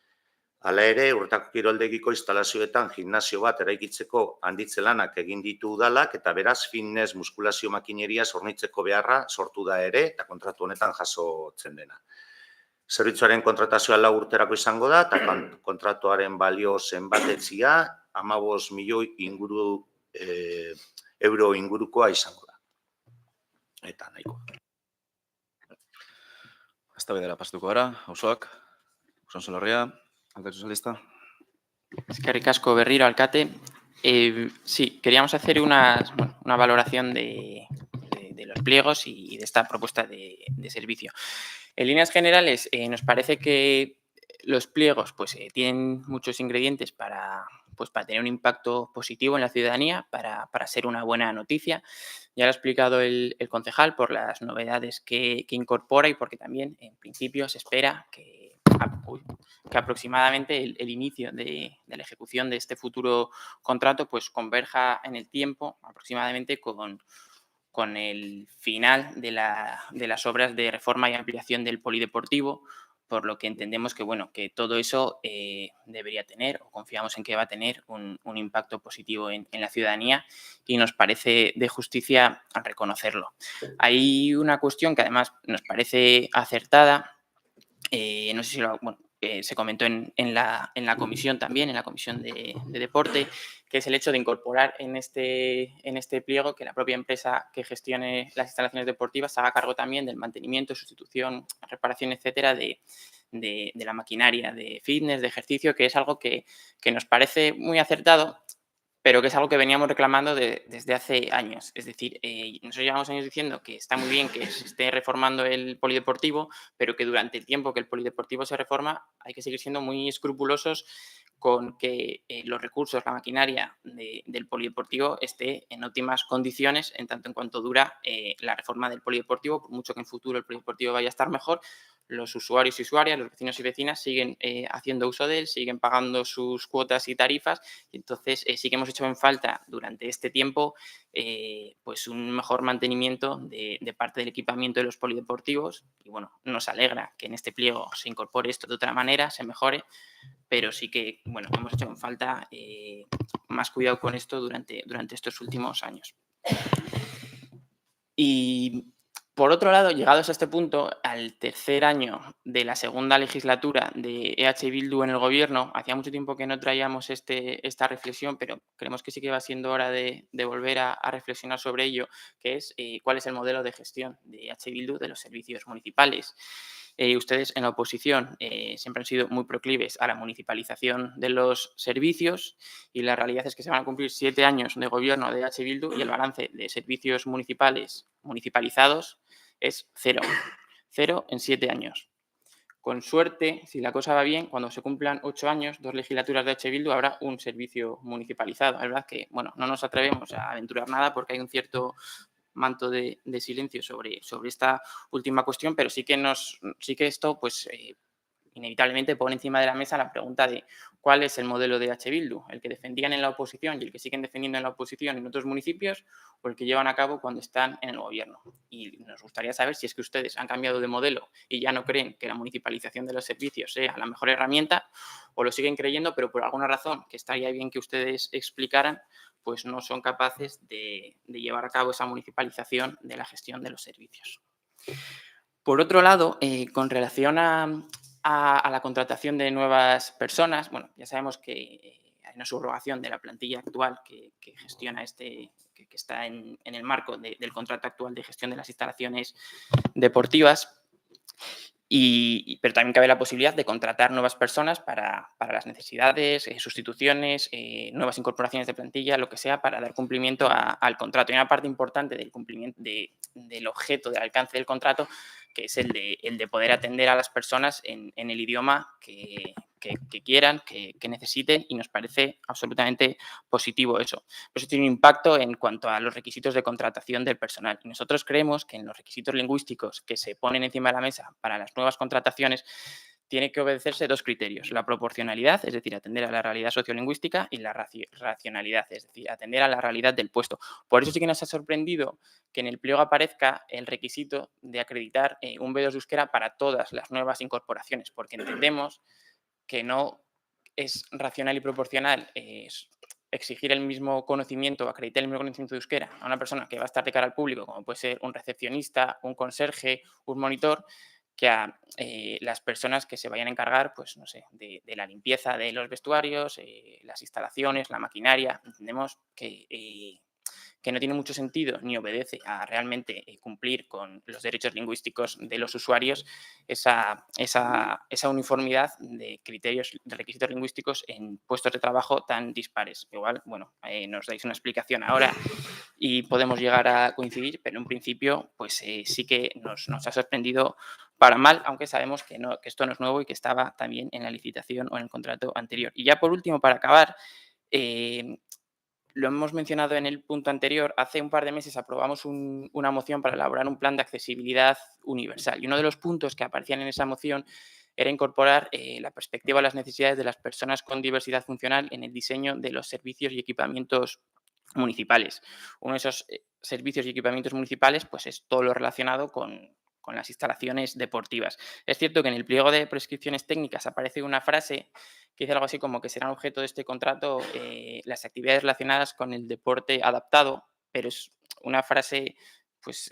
Hala ere, urtako kiroldegiko instalazioetan gimnasio bat eraikitzeko handitze lanak egin ditu udalak, eta beraz fitness muskulazio makineria hornitzeko beharra sortu da ere, eta kontratu honetan jasotzen dena. Zerbitzuaren kontratazioa 4 urterako izango da, eta kontratuaren balio zenbatetzia 15 milioi euro ingurukoa izango da. Eta nahiko. Eztabaidara pasatuko gara, auzoak, Usansolo Herria, Alderdi Sozialista. Eskerrik asko berriro, alcate. Sí, queríamos hacer una valoración de los pliegos y de esta propuesta de servicio. En líneas generales, nos parece que los pliegos tienen muchos ingredientes para tener un impacto positivo en la ciudadanía, para ser una buena noticia. Ya lo ha explicado el concejal por las novedades que incorpora y porque también, en principio, se espera que aproximadamente el inicio de la ejecución de este futuro contrato converja en el tiempo aproximadamente con el final de las obras de reforma y ampliación del polideportivo, por lo que entendemos que todo eso debería tener, o confiamos en que va a tener, un impacto positivo en la ciudadanía y nos parece de justicia reconocerlo. Hay una cuestión que además nos parece acertada, no sé si se comentó en la comisión también, en la comisión de deporte, que es el hecho de incorporar en este pliego que la propia empresa que gestione las instalaciones deportivas se haga cargo también del mantenimiento, sustitución, reparación, etcétera, de la maquinaria de fitness, de ejercicio, que es algo que nos parece muy acertado, pero que es algo que veníamos reclamando desde hace años. Es decir, nosotros llevamos años diciendo que está muy bien que se esté reformando el polideportivo, pero que durante el tiempo que el polideportivo se reforma hay que seguir siendo muy escrupulosos con que los recursos, la maquinaria del polideportivo esté en óptimas condiciones en tanto en cuanto dura la reforma del polideportivo, por mucho que en futuro el polideportivo vaya a estar mejor. Los usuarios y usuarias, los vecinos y vecinas siguen haciendo uso de él, siguen pagando sus cuotas y tarifas. Y entonces sí que hemos hecho en falta durante este tiempo pues un mejor mantenimiento de parte del equipamiento de los polideportivos. Y bueno, nos alegra que en este pliego se incorpore esto de otra manera, se mejore, pero sí que bueno, hemos hecho en falta más cuidado con esto durante estos últimos años. Y por otro lado, llegados a este punto, al tercer año de la segunda legislatura de EH Bildu en el gobierno, hacía mucho tiempo que no traíamos esta reflexión, pero creemos que sí que va siendo hora de volver a reflexionar sobre ello, que es cuál es el modelo de gestión de EH Bildu de los servicios municipales. Ustedes en la oposición siempre han sido muy proclives a la municipalización de los servicios y la realidad es que se van a cumplir 7 años de gobierno de EH Bildu y el balance de servicios municipales municipalizados es 0. 0 en 7 años. Con suerte, si la cosa va bien, cuando se cumplan 8 años, 2 legislaturas de EH Bildu, habrá un servicio municipalizado. Es verdad que bueno, no nos atrevemos a aventurar nada porque hay un cierto manto de silencio sobre esta última cuestión, pero sí que esto pues inevitablemente pone encima de la mesa la pregunta de cuál es el modelo de EH Bildu, el que defendían en la oposición y el que siguen defendiendo en la oposición en otros municipios o el que llevan a cabo cuando están en el gobierno. Y nos gustaría saber si es que ustedes han cambiado de modelo y ya no creen que la municipalización de los servicios sea la mejor herramienta o lo siguen creyendo, pero por alguna razón que estaría bien que ustedes explicaran, pues no son capaces de llevar a cabo esa municipalización de la gestión de los servicios. Por otro lado, con relación a la contratación de nuevas personas, bueno, ya sabemos que hay una subrogación de la plantilla actual que gestiona que está en el marco del contrato actual de gestión de las instalaciones deportivas. Pero también cabe la posibilidad de contratar nuevas personas para las necesidades, sustituciones, nuevas incorporaciones de plantilla, lo que sea, para dar cumplimiento al contrato. Y una parte importante del cumplimiento del objeto, del alcance del contrato, que es el de poder atender a las personas en el idioma que quieran, que necesiten, y nos parece absolutamente positivo eso. Eso tiene un impacto en cuanto a los requisitos de contratación del personal. Y nosotros creemos que en los requisitos lingüísticos que se ponen encima de la mesa para las nuevas contrataciones tiene que obedecerse 2 criterios: la proporcionalidad, es decir, atender a la realidad sociolingüística, y la racionalidad, es decir, atender a la realidad del puesto. Por eso sí que nos ha sorprendido que en el pliego aparezca el requisito de acreditar un B2 de euskera para todas las nuevas incorporaciones, porque entendemos que no es racional y proporcional exigir el mismo conocimiento, acreditar el mismo conocimiento de euskera a una persona que va a estar de cara al público, como puede ser un recepcionista, un conserje, un monitor, que a las personas que se vayan a encargar, pues no sé, de la limpieza de los vestuarios, las instalaciones, la maquinaria. Entendemos que no tiene mucho sentido ni obedece a realmente cumplir con los derechos lingüísticos de los usuarios esa uniformidad de criterios, de requisitos lingüísticos en puestos de trabajo tan dispares. Igual, bueno, nos dais una explicación ahora y podemos llegar a coincidir, pero en principio pues sí que nos ha sorprendido para mal, aunque sabemos que esto no es nuevo y que estaba también en la licitación o en el contrato anterior. Y ya por último, para acabar, lo hemos mencionado en el punto anterior, hace un par de meses aprobamos una moción para elaborar un plan de accesibilidad universal y uno de los puntos que aparecían en esa moción era incorporar la perspectiva de las necesidades de las personas con diversidad funcional en el diseño de los servicios y equipamientos municipales. Uno de esos servicios y equipamientos municipales pues es todo lo relacionado con las instalaciones deportivas. Es cierto que en el pliego de prescripciones técnicas aparece una frase que dice algo así como que serán objeto de este contrato las actividades relacionadas con el deporte adaptado, pero es una frase pues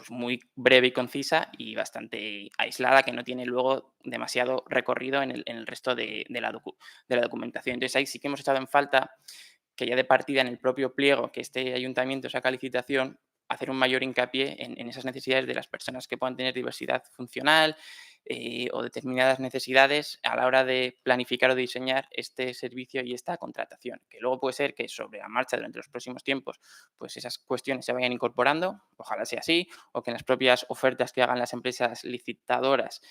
muy breve y concisa y bastante aislada, que no tiene luego demasiado recorrido en el resto de la documentación. Entonces ahí sí que hemos echado en falta que ya de partida en el propio pliego que este ayuntamiento saca a licitación, hacer un mayor hincapié en esas necesidades de las personas que puedan tener diversidad funcional o determinadas necesidades a la hora de planificar o diseñar este servicio y esta contratación. Que luego puede ser que sobre la marcha durante los próximos tiempos pues esas cuestiones se vayan incorporando, ojalá sea así, o que en las propias ofertas que hagan las empresas licitadoras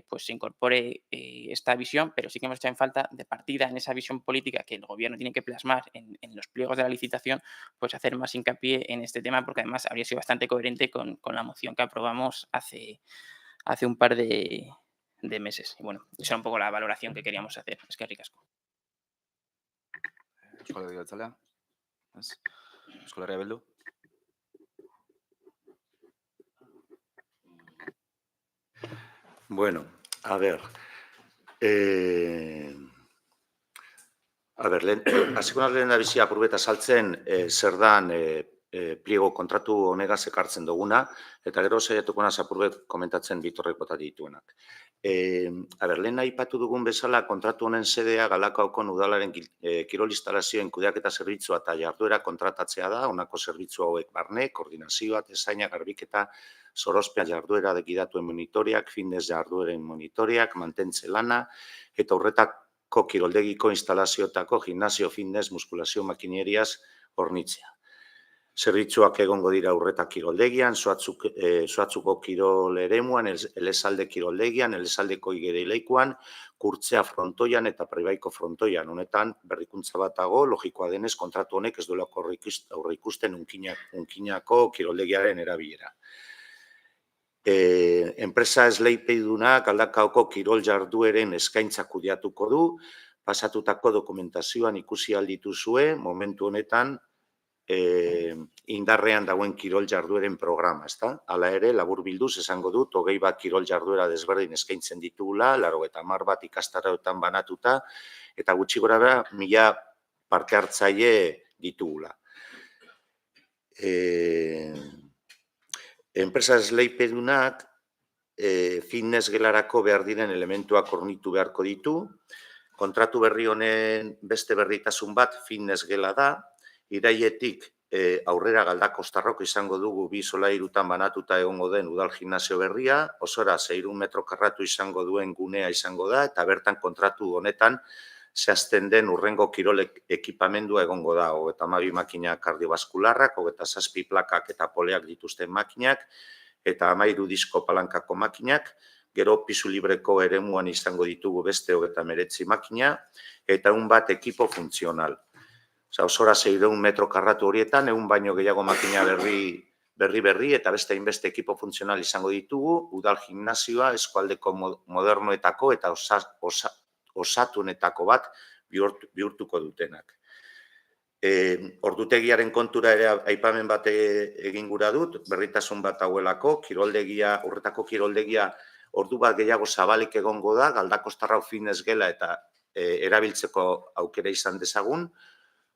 pues se incorpore esta visión, pero sí que hemos echado en falta de partida en esa visión política que el gobierno tiene que plasmar en los pliegos de la licitación, pues hacer más hincapié en este tema, porque además habría sido bastante coherente con la moción que aprobamos hace un par de meses. Y bueno, esa era un poco la valoración que queríamos hacer. Es que ricasco. Eusko Alderdi Jeltzalea. Ez? Euskal Herria Bildu. Bueno, a ver. Hasiko naiz lehendabizi apurbeta saltzen zer dan pliego kontratu honegaz ekartzen duguna, eta gero saiatuko naiz apurbet komentatzen Bitorrek bota dituenak. Lehen aipatu dugun bezala kontratu honen sedea Galdakaoko udalaren kirol instalazioen kudeaketa zerbitzua eta jarduera kontratatzea da, honako zerbitzu hauek barne, koordinazioa, desaina, garbiketa, sorospean jarduera gidatuen monitoreak, fitness jardueren monitoreak, mantentze lana, eta horretako kiroldegiko instalazioetako gimnasio, fitness, muskulazio makineriaz hornitzea. Zerbitzuak egongo dira Urreta kiroldegian, Soatzuko kirol eremuan, Elesalde kiroldegian, Elesaldeko igerileikuan, Kurtzea frontoian eta Preibaiko frontoian. Honetan, berrikuntza bat dago, logikoa denez, kontratu honek ez duelako aurreikusten unkinako kiroldegiaren erabilera. Enpresa esleipedunak Galdakaoko kirol jardueren eskaintza kudeatuko du, pasatutako dokumentazioan ikusi aldituzue, momentu honetan, indarrean dagoen kirol jardueren programa, ezta? Hala ere, labur bilduz esango dut, 21 kirol jarduera desberdin eskaintzen ditugula, 90 bat ikastaroetan banatuta, eta gutxi gorabehera 1000 parte hartzaile ditugula. Enpresa esleipedunak fitness gelarako behar diren elementuak hornitu beharko ditu. Kontratu berri honen beste berritasun bat fitness gela da. Irailetik aurrera Galdakostarrok izango dugu 2 solairutan banatuta egongo den udal gimnasio berria, osora 600 metro karratu izango duen gunea izango da, eta bertan kontratu honetan zehazten den urrengo kirolek ekipamendua egongo da, 32 makinak kardiobaskularrak, 27 plakak eta poleak dituzten makinak, eta 13 disko palankako makinak, gero pisu libreko eremuan izango ditugu beste 39 makina, eta 1 ekipo funtzional. Osora 600 metro karratu horietan, 100 baino gehiago makina berri eta beste hainbeste ekipo funtzional izango ditugu, udal gimnasioa, eskualdeko modernoetako eta osatunetako bat bihurtuko dutenak. Ordutegiaren kontura ere aipamen bat egin gura dut, berritasun bat hauelako, Urretako kiroldegia ordu bat gehiago zabalik egongo da, Galdakostarrau fitness gela eta erabiltzeko aukera izan dezagun.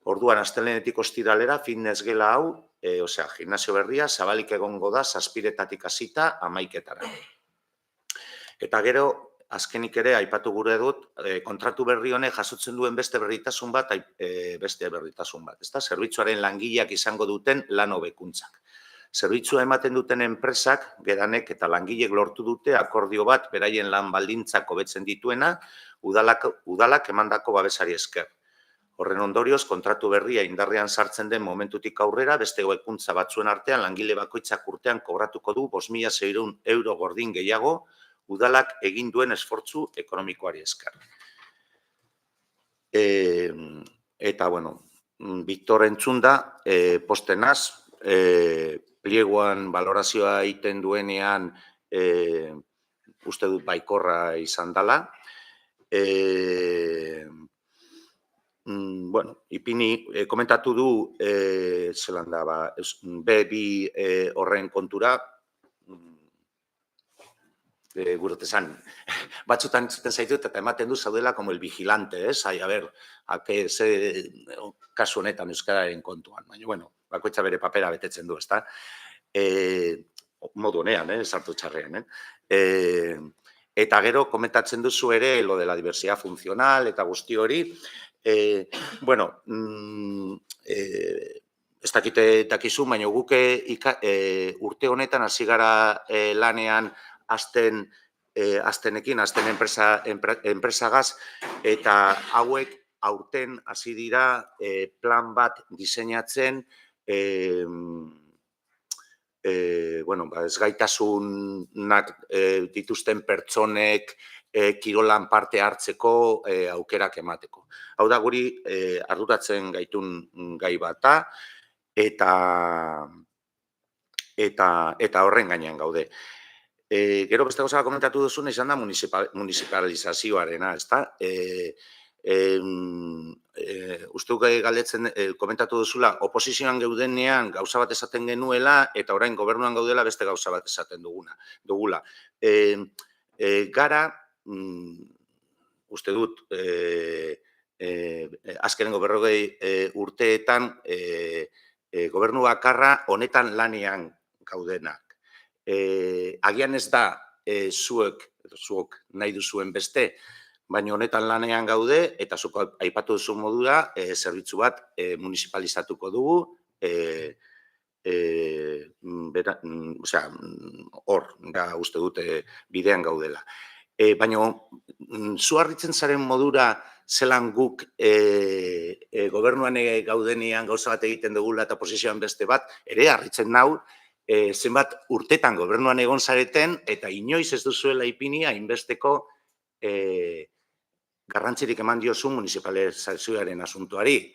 Orduan, astelehenetik ostiralera, fitness gela hau, gimnasio berria, zabalik egongo da, 7:00 hasita 11:00. Eta gero, azkenik ere, aipatu gure dut, kontratu berri honek jasotzen duen beste berritasun bat, zerbitzuaren langileak izango duten lan hobekuntzak. Zerbitzua ematen duten enpresak, gedanek eta langilek lortu dute akordio bat beraien lan baldintzak hobetzen dituena, udalak emandako babesari esker. Horren ondorioz, kontratu berria indarrean sartzen den momentutik aurrera, beste hobekuntza batzuen artean langile bakoitzak urtean kobratuko du 5.600 euro gordin gehiago, udalak egin duen esfortzu ekonomikoari esker. Eta, bueno, Victor entzunda, postenaz, pliegoan valorazioa egiten duenean uste dut baikorra izan dela. Bueno, ipini, komentatu du, zelan da, B2 horren kontura, gurotezan, batzutan zuten zaitut eta ematen du zaudela como el vigilante, ez? A ber, kasu honetan euskararen kontuan. Baina, bueno, bakoitza bere papera betetzen du, ezta? modu honean, sartu txarrean. Eta gero, komentatzen duzu ere, lo de la diversidad funcional eta guzti hori. Bueno, ez dakite dakizu, baina guk urte honetan hasi gara lanean aztenekin, azten enpresagaz, eta hauek aurten hasi dira plan bat diseinatzen ezgaitasunak dituzten pertsonek kirolan parte hartzeko aukerak emateko. Hau da guri arduratzen gaitun gai bata eta horren gainean gaude. Gero beste gauza komentatu duzun izan da municipalizazioarena, ezta? Uste galdetzen komentatu duzula, oposizioan geudenean gauza bat esaten genuela eta orain gobernuan gaudela beste gauza bat esaten dugula. Gara, uste dut, azkenengo 40 urteetan gobernu bakarra honetan lanean gaudenak. Agian ez da zuok nahi duzuen beste, baina honetan lanean gaude eta zuk aipatu duzu modura zerbitzu bat municipalizatuko dugu, hor, uste dut bidean gaudela. Baina zu harritzen zaren modura zelan guk gobernuan gaudenean gauza bat egiten dugula eta posizioan beste bat, ere harritzen nau, zenbat urtetan gobernuan egon zareten eta inoiz ez duzuela ipini hainbesteko garrantzirik eman diozu municipalizazioaren asuntoari.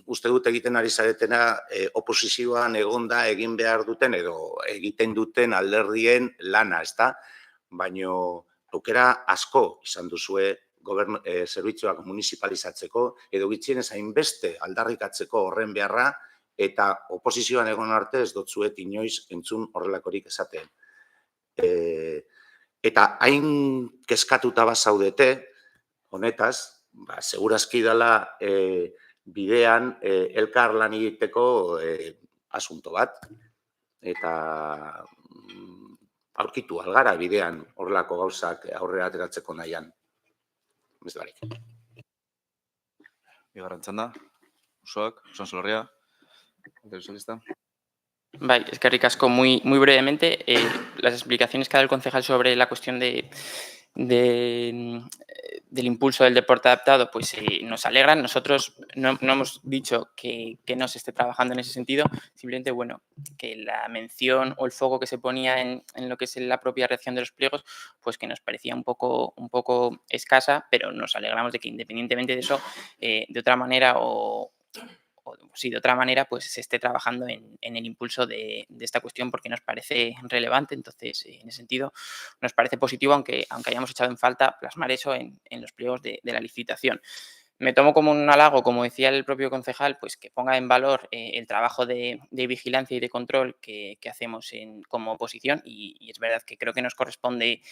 Uste dut egiten ari zaretena oposizioan egonda egin behar duten edo egiten duten alderdien lana, ezta? Baina aukera asko izan duzue zerbitzuak municipalizatzeko edo gitxienez hainbeste aldarrikatzeko horren beharra eta oposizioan egon arte ez dotzuet inoiz entzun horrelakorik esaten. Eta hain kezkatuta bazaudete, honetaz, segurazki dela bidean elkar lan egiteko asunto bat. Eta aurkitu algara bidean horrelako gauzak aurrera ateratzeko nahian. Ez barik. Bigarren txanda, Usoak, Usan Solorria, Alderdi Sozialista. Vale, eskerrik asko. Muy brevemente, las explicaciones que ha dado el concejal sobre la cuestión del impulso del deporte adaptado, pues nos alegran. Nosotros no hemos dicho que no se esté trabajando en ese sentido, simplemente, bueno, que la mención o el foco que se ponía en lo que es la propia redacción de los pliegos, pues que nos parecía un poco escasa, pero nos alegramos de que independientemente de eso, de otra manera de otra manera, pues se esté trabajando en el impulso de esta cuestión porque nos parece relevante. Entonces, en ese sentido, nos parece positivo, aunque hayamos echado en falta plasmar eso en los pliegos de la licitación. Me tomo como un halago, como decía el propio concejal, pues que ponga en valor el trabajo de vigilancia y de control que hacemos como oposición y es verdad que creo que nos corresponde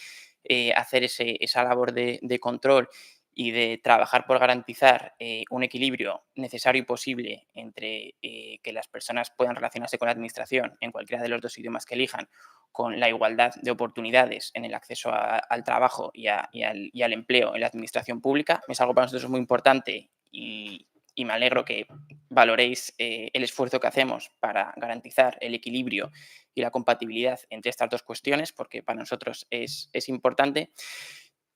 hacer esa labor de control y de trabajar por garantizar un equilibrio necesario y posible entre que las personas puedan relacionarse con la administración en cualquiera de los dos idiomas que elijan, con la igualdad de oportunidades en el acceso al trabajo y al empleo en la administración pública. Es algo para nosotros muy importante y me alegro que valoréis el esfuerzo que hacemos para garantizar el equilibrio y la compatibilidad entre estas dos cuestiones, porque para nosotros es importante.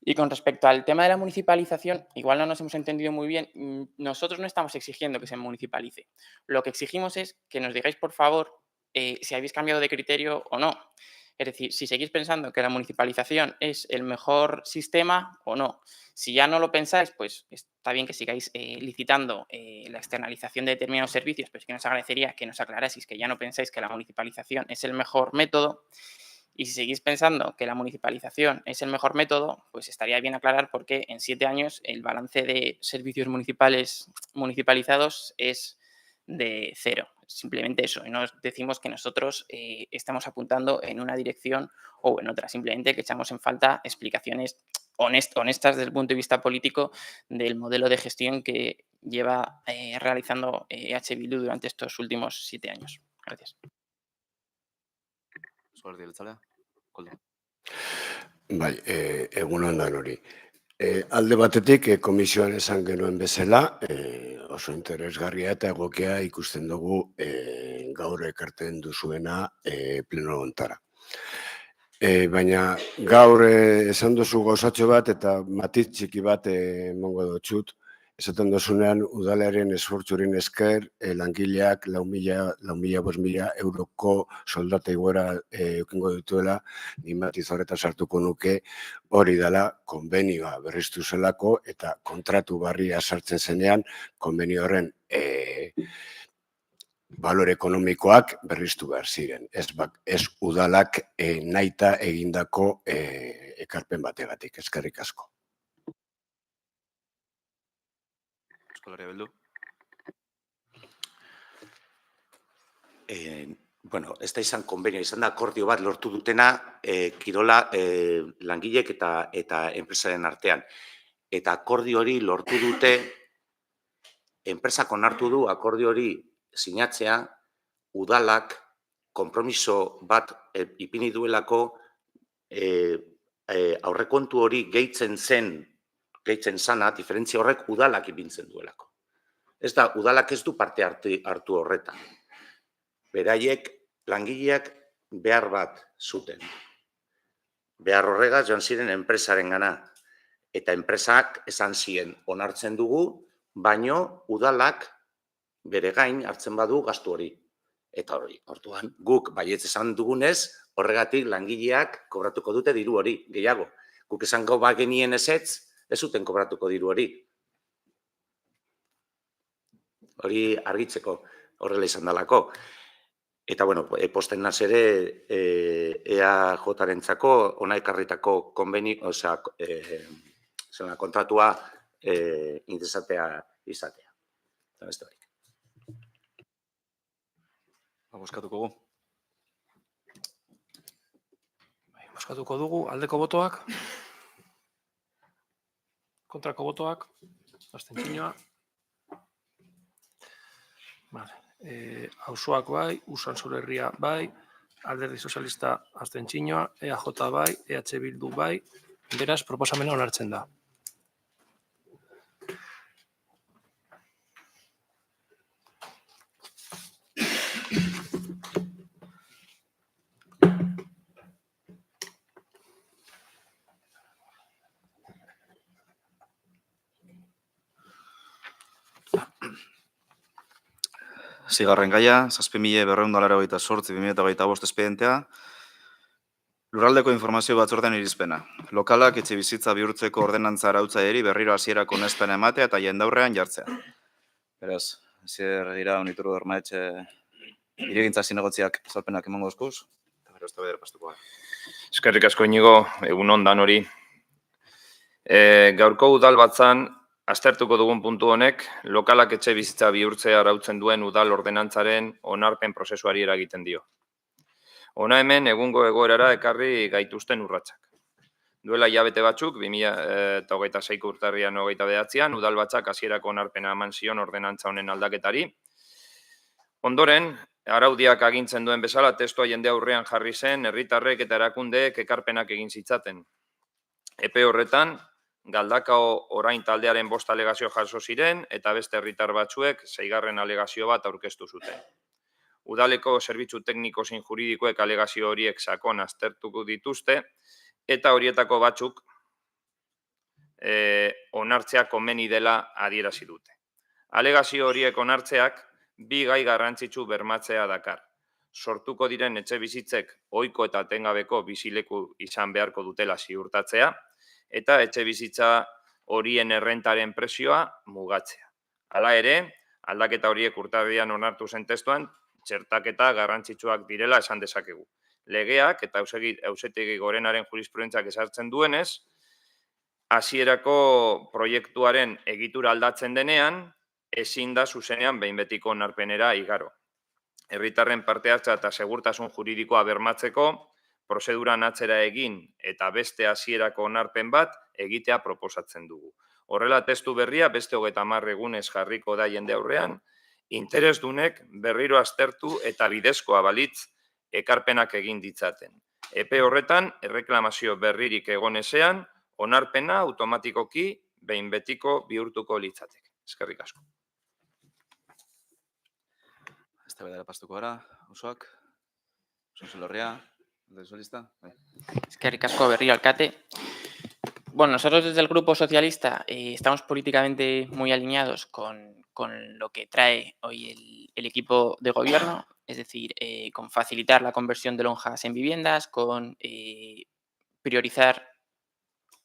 Y con respecto al tema de la municipalización, igual no nos hemos entendido muy bien. Nosotros no estamos exigiendo que se municipalice. Lo que exigimos es que nos digáis, por favor, si habéis cambiado de criterio o no. Es decir, si seguís pensando que la municipalización es el mejor sistema o no. Si ya no lo pensáis, pues está bien que sigáis licitando la externalización de determinados servicios, pero sí que nos agradecería que nos aclaraseis que ya no pensáis que la municipalización es el mejor método. Y si seguís pensando que la municipalización es el mejor método, pues estaría bien aclarar por qué en 7 años el balance de servicios municipalizados es de 0. Simplemente eso. Y no decimos que nosotros estamos apuntando en una dirección o en otra. Simplemente que echamos en falta explicaciones honestas desde el punto de vista político del modelo de gestión que lleva realizando EH Bildu durante estos últimos 7 años. Gracias. Euzko Alderdi Jeltzalea. Koldo. Bai, egun ondan hori. Alde batetik, komisioan esan genuen bezala, oso interesgarria eta egokia ikusten dugu gaur ekartzen duzuena pleno hontara. Baina gaur esan duzu gauzatxo bat eta matiz txiki bat emango dutxut, esaten duzunean udalaren esfortzurin esker, langileak 4.000 euroko soldata igoera eukingo dituela, ni matiz horretan sartuko nuke, hori dela konbenioa berriztu zelako eta kontratu barria sartzen zenean, konbenio horren balore ekonomikoak berriztu behar ziren. Ez udalak nahita egindako ekarpen bategatik, eskerrik asko. Euskal Herria Bildu. Bueno, ez da izan konbenio, izan da akordio bat lortu dutena kirola langilek eta enpresaren artean. Eta akordio hori lortu dute, enpresak onartu du akordio hori sinatzea, udalak konpromiso bat ipini duelako aurrekontu hori gehitzen zana, diferentzia horrek udalak ipintzen duelako. Ez da, udalak ez du parte hartu horretan. Beraiek, langileak behar bat zuten. Behar horregaz joan ziren enpresaren gana. Eta enpresak esan ziren onartzen dugu, baino udalak bere gain hartzen badu gastu hori. Eta hori, orduan, guk baietz esan dugunez, horregatik langileak kobratuko dute diru hori, gehiago. Guk esango bagenien ezetz, ez zuten kobratuko diru hori. Hori argitzeko horrela izan dalako. Eta, bueno, posten naz ere, EAJ-rentzako ona ekarritako konbenio, kontratua interesatea izatea. Eta beste hori. Boskatuko gu. Bozkatuko dugu aldeko botoak, kontrako botoak, abstentzioa. Auzoak bai, Usansolo Herria bai, Alderdi Sozialista abstentzioa, EAJ bai, EH Bildu bai, beraz proposamena onartzen da. Zigarren gaia, 7.288/2025 espedientea, Lurraldeko informazio batzordean irizpena. Lokalak etxe bizitza bihurtzeko ordenantza arautzaileari berriro hasierako onespena ematea eta jendaurrean jartzea. Beraz, zer dira Onituru Ermaetxe hirigintza zinegotziak azalpenak emango eskuz, eta gero eztabaida errepastuko. Eskerrik asko Inigo, egun on danori. Gaurko udalbatzan aztertuko dugun puntu honek, lokalak etxe bizitza bihurtzea arautzen duen udal ordenantzaren onarpen prozesuari eragiten dio. Hona hemen egungo egoerara ekarri gaituzten urratsak. Duela hilabete batzuk, 2026 urtarrian 29an, udalbatzak hasierako onarpena eman zion ordenantza honen aldaketari. Ondoren, araudiak agintzen duen bezala, testua jende aurrean jarri zen, herritarrek eta erakundeek ekarpenak egin zitzaten. Epe horretan, Galdakao orain taldearen 5 alegazio jaso ziren eta beste herritar batzuek 6. alegazio bat aurkeztu zuten. Udaleko zerbitzu tekniko zein juridikoek alegazio horiek sakon aztertuko dituzte eta horietako batzuk onartzea komeni dela adierazi dute. Alegazio horiek onartzeak bi gai garrantzitsu bermatzea dakar. Sortuko diren etxe bizitzek ohiko eta etengabeko bizileku izan beharko dutela ziurtatzea, eta etxe bizitza horien errentaren presioa mugatzea. Hala ere, aldaketa horiek urtarrian onartu zen testuan, txertaketa garrantzitsuak direla esan dezakegu. Legeak eta Auzitegi Gorenaren jurisprudentziak ezartzen duenez, hasierako proiektuaren egitura aldatzen denean, ezin da zuzenean behin betiko onarpenera igaro. Herritarren parte hartza eta segurtasun juridikoa bermatzeko, prozeduran atzera egin eta beste hasierako onarpen bat egitea proposatzen dugu. Horrela testu berria beste 30 egunez jarriko da jende aurrean, interesdunek berriro aztertu eta bidezkoa balitz ekarpenak egin ditzaten. Epe horretan, erreklamazio berririk egon ezean, onarpena automatikoki behin betiko bihurtuko litzateke. Eskerrik asko. Eztabaidara pastuko gara, osoak, Usansolo-Herria, alderdi sozialista. Eskerrik asko, berriro alkate. Bueno, nosotros desde el Grupo Socialista estamos políticamente muy alineados con lo que trae hoy el equipo de gobierno, es decir, con facilitar la conversión de lonjas en viviendas, con priorizar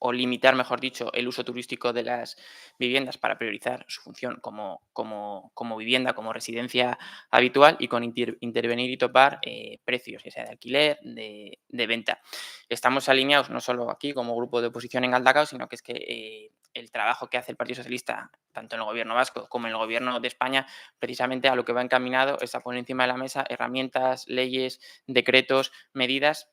o limitar, mejor dicho, el uso turístico de las viviendas para priorizar su función como vivienda, como residencia habitual y con intervenir y topar precios, ya sea de alquiler, de venta. Estamos alineados no solo aquí como grupo de oposición en Galdacao, sino que es que el trabajo que hace el Partido Socialista, tanto en el gobierno vasco como en el gobierno de España, precisamente a lo que va encaminado es a poner encima de la mesa herramientas, leyes, decretos, medidas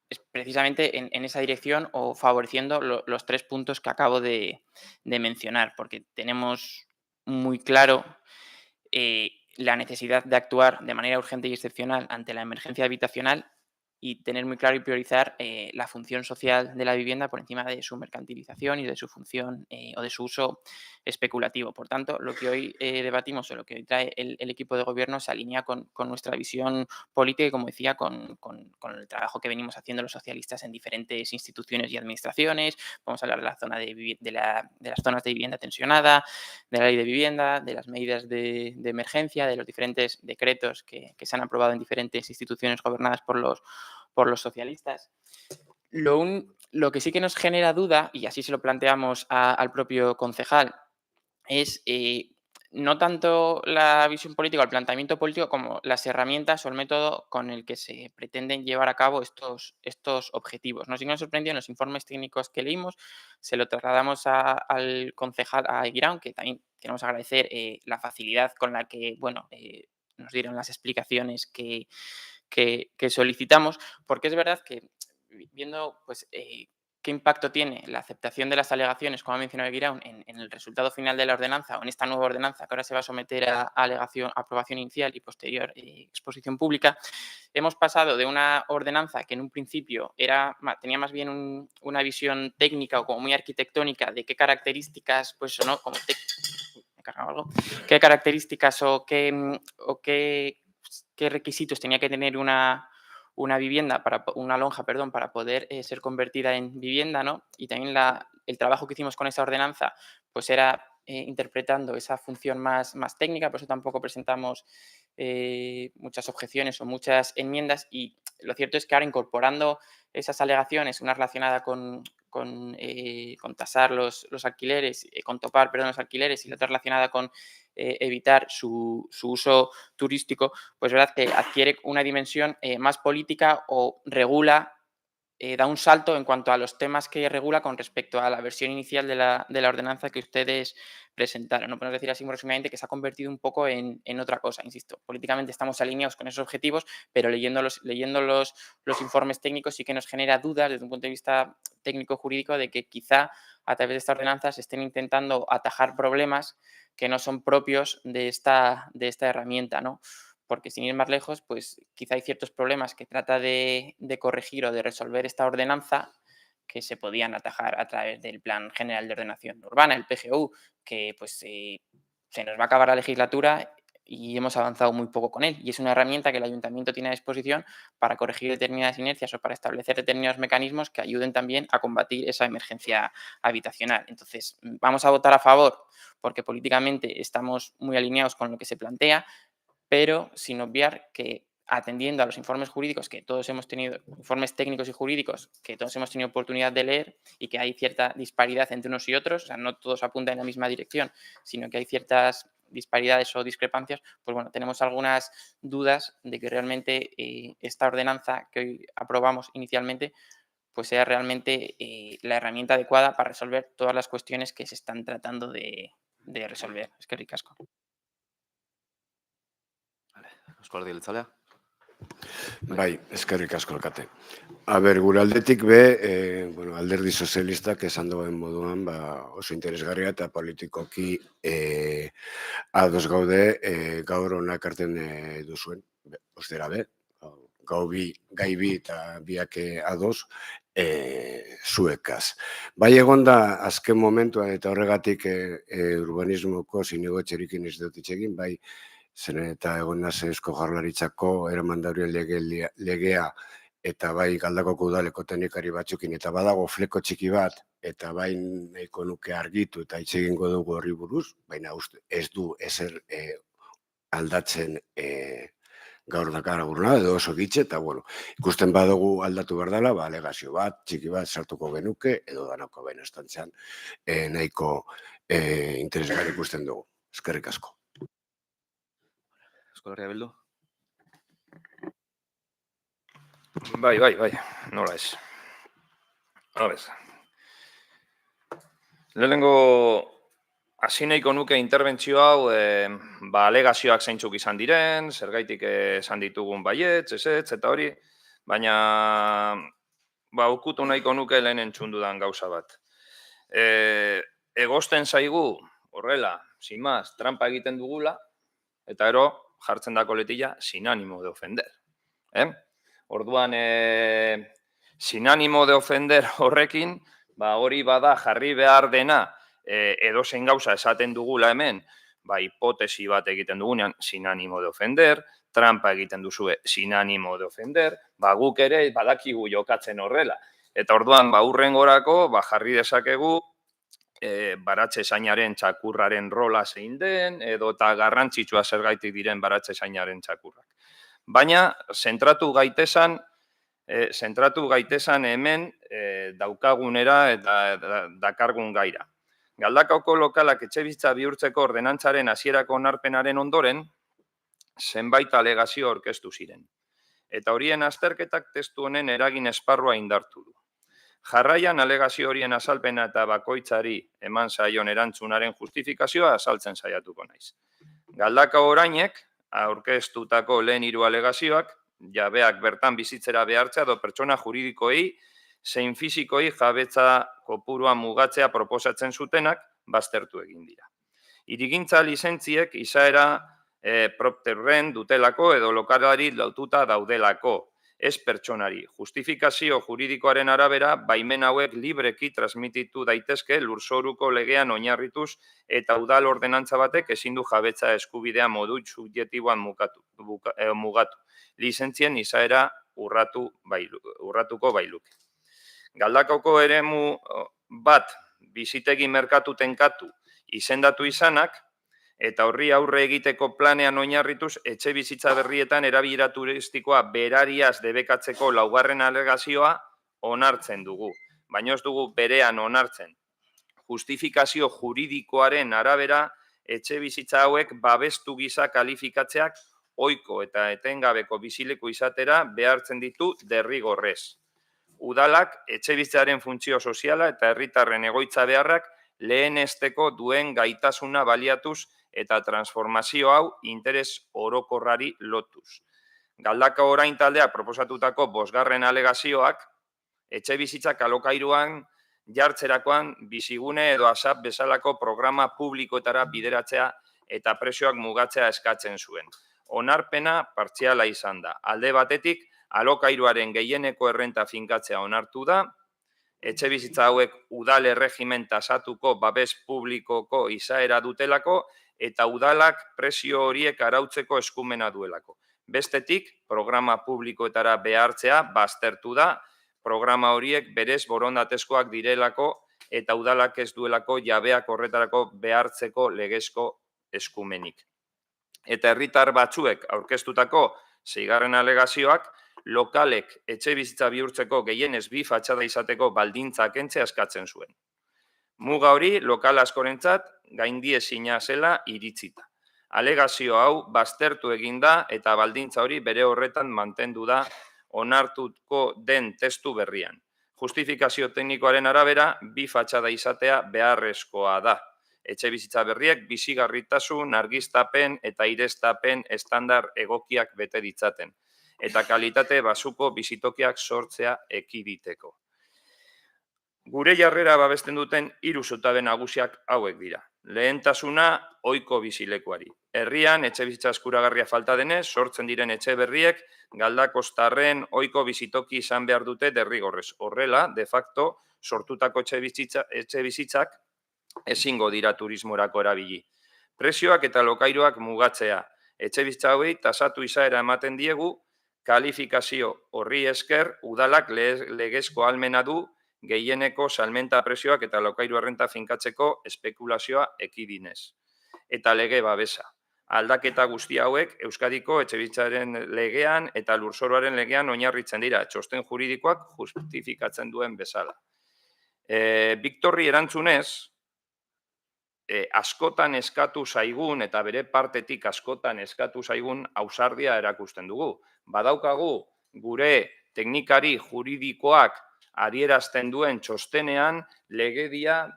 es precisamente en esa dirección o favoreciendo los 3 puntos que acabo de mencionar, porque tenemos muy claro la necesidad de actuar de manera urgente y excepcional ante la emergencia habitacional y tener muy claro y priorizar la función social de la vivienda por encima de su mercantilización y de su función o de su uso especulativo. Por tanto, lo que hoy debatimos o lo que hoy trae el equipo de gobierno se alinea con nuestra visión política y, como decía, con el trabajo que venimos haciendo los socialistas en diferentes instituciones y administraciones. Vamos a hablar de la zona de las zonas de vivienda tensionada, de la ley de vivienda, de las medidas de emergencia, de los diferentes decretos que se han aprobado en diferentes instituciones gobernadas por los socialistas. Lo que sí que nos genera duda, y así se lo planteamos al propio concejal, es no tanto la visión política o el planteamiento político como las herramientas o el método con el que se pretenden llevar a cabo estos objetivos. Nos siguen sorprendiendo los informes técnicos que leímos, se lo trasladamos al concejal, a Eguirón, que también queremos agradecer la facilidad con la que nos dieron las explicaciones que solicitamos, porque es verdad que viendo pues, qué impacto tiene la aceptación de las alegaciones, como ha mencionado Eguirón, en el resultado final de la ordenanza o en esta nueva ordenanza que ahora se va a someter a aprobación inicial y posterior exposición pública, hemos pasado de una ordenanza que en un principio tenía más bien una visión técnica o como muy arquitectónica de qué características, pues o no, como me he cargado algo, qué características o qué requisitos tenía que tener una vivienda, una lonja, perdón, para poder ser convertida en vivienda, ¿no? Y también el trabajo que hicimos con esa ordenanza, pues era interpretando esa función más técnica, por eso tampoco presentamos muchas objeciones o muchas enmiendas, y lo cierto es que ahora incorporando esas alegaciones, una relacionada con tasar los alquileres, con topar, perdón, los alquileres, y la otra relacionada con evitar su uso turístico, pues es verdad que adquiere una dimensión más política o regula, da un salto en cuanto a los temas que regula con respecto a la versión inicial de la ordenanza que ustedes presentaron. No podemos decir así muy resumidamente que se ha convertido un poco en otra cosa, insisto. Políticamente estamos alineados con esos objetivos, pero leyendo los informes técnicos sí que nos genera dudas desde un punto de vista técnico-jurídico de que quizá a través de esta ordenanza se estén intentando atajar problemas que no son propios de esta herramienta, ¿no? Porque sin ir más lejos, pues quizá hay ciertos problemas que trata de corregir o de resolver esta ordenanza que se podían atajar a través del Plan General de Ordenación Urbana, el PGU, que pues se nos va a acabar la legislatura y hemos avanzado muy poco con él. Y es una herramienta que el ayuntamiento tiene a disposición para corregir determinadas inercias o para establecer determinados mecanismos que ayuden también a combatir esa emergencia habitacional. Entonces, vamos a votar a favor porque políticamente estamos muy alineados con lo que se plantea, pero sin obviar que atendiendo a los informes jurídicos que todos hemos tenido, informes técnicos y jurídicos que todos hemos tenido oportunidad de leer y que hay cierta disparidad entre unos y otros, o sea, no todos apuntan en la misma dirección, sino que hay ciertas disparidades o discrepancias, pues bueno, tenemos algunas dudas de que realmente esta ordenanza que hoy aprobamos inicialmente pues sea realmente la herramienta adecuada para resolver todas las cuestiones que se están tratando de resolver. Es que ricasco. Eusko Alderdi Jeltzalea. Bai, eskerrik asko alkate. Gure aldetik alderdi sozialistak esan duen moduan, oso interesgarria eta politikoki ados gaude gaur hona ekartzen duzuen, ostera gai bi eta biak ados, zuekaz. Bai egon da azken momentuan eta horregatik urbanismoko zinegotxerikin ez dut itxegin, bai zeren eta egon naz Eusko Jaurlaritzako eramandaurien legea eta bai Galdakoko udaleko teknikari batzukin eta badago fleko txiki bat eta bai nahiko nuke argitu eta hitz egingo dugu horri buruz, baina ez du ezer aldatzen gaur dakaraguna edo oso gitxe eta ikusten badugu aldatu behar dela, alegazio bat, txiki bat sartuko genuke edo danako baina estantzean nahiko interesgarri ikusten dugu. Eskerrik asko. Euskal Herria Bildu. Bai, nola ez. Habez. Lehenengo hasi nahiko nuke interbentzio hau alegazioak zeintzuk izan diren, zergaitik esan ditugun baietz, ezetz, eta hori, baina ukutu nahiko nuke lehen entzundudan gauza bat. Egosten zaigu, horrela, sin más, trampa egiten dugula, eta ero jartzen da koletilla sin ánimo de ofender. Orduan, sin ánimo de ofender horrekin, hori bada jarri behar dena, edozein gauza esaten dugula hemen, hipotesi bat egiten dugunean, sin ánimo de ofender, trampa egiten duzue, sin ánimo de ofender, guk ere badakigu jokatzen horrela. Eta orduan, hurrengorako, jarri dezakegu, baratze zainaren txakurraren rola zein den, edo eta garrantzitsua zergaitik diren baratze zainaren txakurrak. Baina, zentratu gaitesan hemen daukagunera eta dakargun gaira. Galdakaoko lokalak etxebizitza bihurtzeko ordenantzaren hasierako onarpenaren ondoren, zenbait alegazio aurkeztu ziren. Eta horien azterketak testu honen eragin esparrua indartu du. Jarraian alegazio horien azalpena eta bakoitzari eman zaion erantzunaren justifikazioa azaltzen saiatuko naiz. Galdakao orainek, aurkeztutako lehen 3 alegazioak, jabeak bertan bizitzera behartzea edo pertsona juridikoei zein fizikoi jabetza kopurua mugatzea proposatzen zutenak baztertu egin dira. Hirigintza lizentziek izaera propterren dutelako edo lokalari lotuta daudelako, ez pertsonari. Justifikazio juridikoaren arabera, baimen hauek libreki transmititu daitezke lurzoruko legean oinarrituz eta udal ordenantza batek ezin du jabetza eskubidea modu subjektiboan mugatu. Lizentzien izaera urratuko bailuke. Galdakoko eremu bat bizitegi merkatu tenkatu izendatu izanak, eta horri aurre egiteko planean oinarrituz etxe bizitza berrietan erabilera turistikoa berariaz debekatzeko 2. alegazioa onartzen dugu. Baina ez dugu berean onartzen. Justifikazio juridikoaren arabera etxe bizitza hauek babestu gisa kalifikatzeak ohiko eta etengabeko bizileku izatera behartzen ditu derrigorrez. Udalak etxe bizitzaren funtzio soziala eta herritarren egoitza beharrak lehenesteko duen gaitasuna baliatuz eta transformazio hau interes orokorrari lotuz. Galdakao orain taldea proposatutako 5. alegazioak, etxe bizitzak alokairuan jartzerakoan bizigune edo ASAP bezalako programa publikoetara bideratzea eta prezioak mugatzea eskatzen zuen. Onarpena partziala izan da. Alde batetik, alokairuaren gehieneko errenta finkatzea onartu da, etxe bizitza hauek udal erregimen tasatuko babes publikoko izaera dutelako eta udalak prezio horiek arautzeko eskumena duelako. Bestetik, programa publikoetara behartzea baztertu da, programa horiek berez borondatezkoak direlako eta udalak ez duelako jabeak horretarako behartzeko legezko eskumenik. Eta herritar batzuek aurkeztutako 6. alegazioak, lokalek etxe bizitza bihurtzeko gehienez 2 fatxada izateko baldintza kentzea eskatzen zuen. Muga hori lokal askorentzat gaindiezina zela iritzita. Alegazio hau baztertu egin da eta baldintza hori bere horretan mantendu da onartuko den testu berrian. Justifikazio teknikoaren arabera 2 fatxada izatea beharrezkoa da. Etxe bizitza berriek bizigarritasun, argiztapen eta ireztapen estandar egokiak bete ditzaten eta kalitate basuko bizitokiak sortzea ekiditeko. Gure jarrera babesten duten 3 zutabe nagusiak hauek dira. lehentasuna ohiko bizilekuari. Herrian etxebizitza eskuragarria falta denez, sortzen diren etxe berriek galdakostarren ohiko bizitoki izan behar dute derrigorrez. Horrela, de facto, sortutako etxebizitzak ezingo dira turismorako erabili. Prezioak eta lokairuak mugatzea. Etxebizitza hauei tasatu izaera ematen diegu, kalifikazio horri esker udalak legezko ahalmena du gehieneko salmenta prezioak eta lokairu errenta finkatzeko espekulazioa ekidinez. Eta lege babesa. Aldaketa guzti hauek Euskadiko etxebizitzaren legean eta lurzoruaren legean oinarritzen dira, txosten juridikoak justifikatzen duen bezala. Victorri erantzunez, askotan eskatu zaigun eta bere partetik askotan eskatu zaigun ausardia erakusten dugu. Badaukagu gure teknikari juridikoak adierazten duen txostenean legedia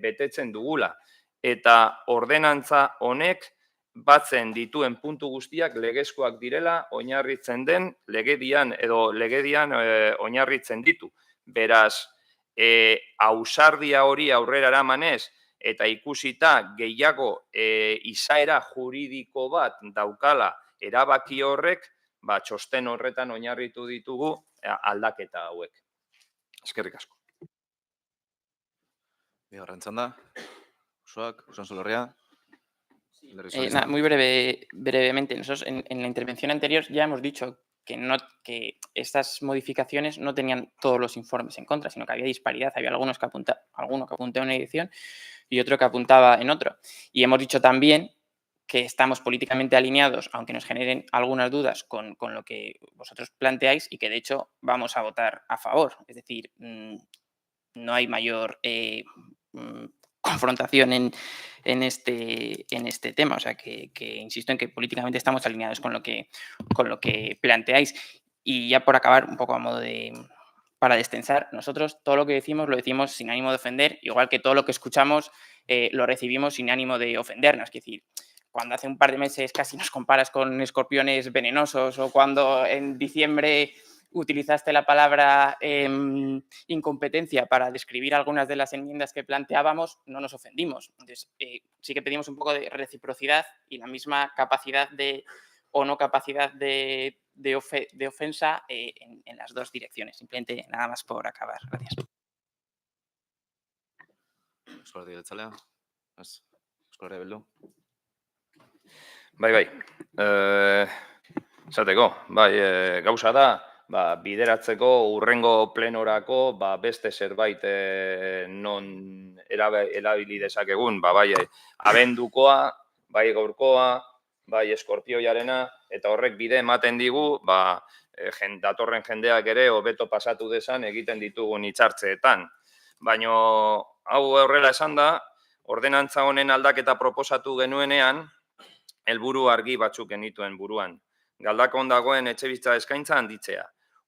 betetzen dugula. Eta ordenantza honek batzen dituen puntu guztiak legezkoak direla oinarritzen den legedian oinarritzen ditu. Beraz, ausardia hori aurrera eramanez eta ikusita gehiago izaera juridiko bat daukala erabaki horrek, txosten horretan oinarritu ditugu aldaketa hauek. Eskerrik asko. Bigarren txanda, Usan Solerria. Muy brevemente. Nosotros en la intervención anterior ya hemos dicho que estas modificaciones no tenían todos los informes en contra, sino que había disparidad. Había alguno que apuntaba en una edición y otro que apuntaba en otro. Y hemos dicho también que estamos políticamente alineados, aunque nos generen algunas dudas con lo que vosotros planteáis y que de hecho vamos a votar a favor. Es decir, no hay mayor confrontación en este tema. O sea, que insisto en que políticamente estamos alineados con lo que planteáis. Y ya por acabar, un poco a modo para destensar, nosotros todo lo que decimos lo decimos sin ánimo de ofender, igual que todo lo que escuchamos lo recibimos sin ánimo de ofendernos. Es decir, cuando hace un par de meses casi nos comparas con escorpiones venenosos o cuando en diciembre utilizaste la palabra incompetencia para describir algunas de las enmiendas que planteábamos, no nos ofendimos. Entonces, sí que pedimos un poco de reciprocidad y la misma capacidad o no capacidad de ofensa en las dos direcciones. Simplemente nada más por acabar. Gracias. Bai. Esateko, gauza da, bideratzeko urrengo plenorako beste zerbait non erabili dezakegun, bai abendukoa, bai gaurkoa, bai eskorpioiarena, eta horrek bide ematen digu, datorren jendeak ere hobeto pasatu dezan egiten ditugun hitzartzeetan. Baina hau horrela esan da, ordenantza honen aldaketa proposatu genuenean, helburu argi batzuk genituen buruan. Galdakon dagoen etxebizitza eskaintza handitzea.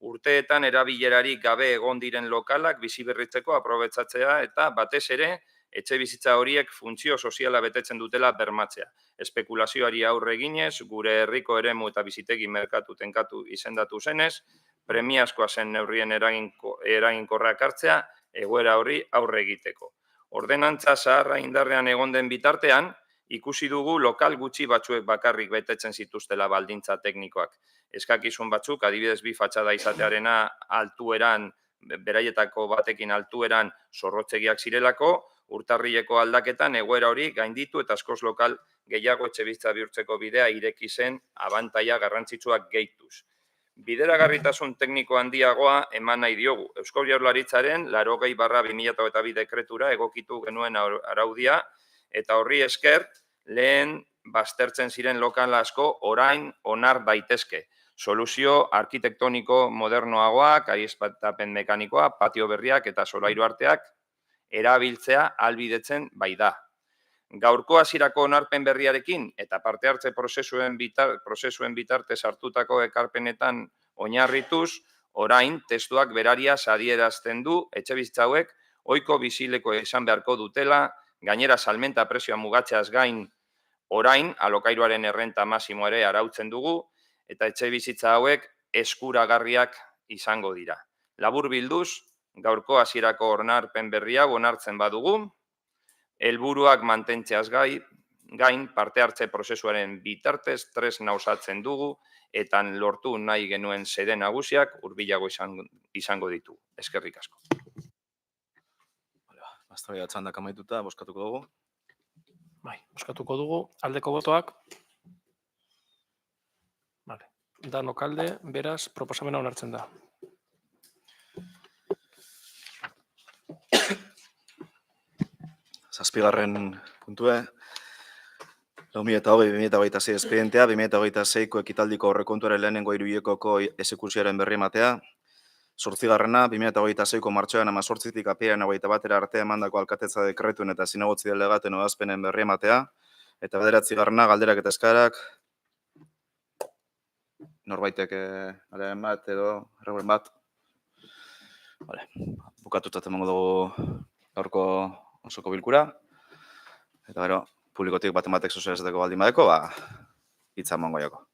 Urteetan erabilerarik gabe egon diren lokalak biziberritzeko aprobetxatzea eta batez ere etxebizitza horiek funtzio soziala betetzen dutela bermatzea. Espekulazioari aurre eginez, gure herriko eremu eta bizitegi merkatu tenkatu izendatu zenez, premiazkoa zen neurrien eraginkorrak hartzea, egoera hori aurre egiteko. Ordenantza zaharra indarrean egon den bitartean, ikusi dugu lokal gutxi batzuek bakarrik betetzen zituztela baldintza teknikoak. Eskakizun batzuk, adibidez 2 fatxada izatearena altueran, beraietako batekin altueran zorrotzegiak zirelako, urtarrileko aldaketan egoera hori gainditu eta askoz lokal gehiago etxebizitza bihurtzeko bidea ireki zen abantaila garrantzitsuak gehituz. Bideragarritasun tekniko handiagoa eman nahi diogu. Eusko Jaurlaritzaren 80/2022 dekretura egokitu genuen araudia eta horri esker lehen baztertzen ziren lokal asko orain onar daitezke. Soluzio arkitektoniko modernoagoak, aizpatapen mekanikoa, patio berriak eta solairu arteak erabiltzea ahalbidetzen bai da. Gaurko hasierako onarpen berriarekin eta parte hartze prozesuen bitartez hartutako ekarpenetan oinarrituz, orain testuak berariaz adierazten du etxebizitza hauek ohiko bizileko izan beharko dutela, gainera salmenta prezioa mugatzeaz gain orain alokairuaren errenta maximo ere arautzen dugu eta etxebizitza hauek eskuragarriak izango dira. Labur bilduz, gaurko hasierako onarpen berria onartzen badugu, Helburuak mantentzeaz gain parte hartze prozesuaren bitartez tresna osatzen dugu eta lortu nahi genuen xede nagusiak hurbilago izango ditu. Eskerrik asko. Eztabaida txandak amaituta, bozkatuko dugu. Bai, bozkatuko dugu. Aldeko botoak. Vale. Danok alde, beraz, proposamena onartzen da. Zazpigarren puntue, 2020-2026 espedientea, 2026ko ekitaldiko aurrekontuaren lehenengo hiruhilekoko exekuzioaren berri ematea, 8. 2026ko martxoaren 18tik apirilaren 21 arte emandako alkatetza dekretuen eta zinegotzi delegaten ebazpenen berri ematea, eta 9. galderak eta eskaerak, norbaitek aleren bat edo erreguren bat. Bukatutzat emango dugu gaurko osoko bilkura. Eta gero, publikotik batek sozializateko baldin badeko, hitza emango jako.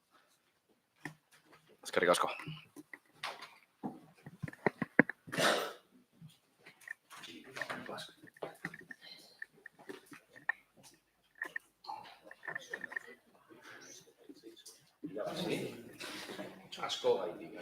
Eskerrik asko. Asko gaitik.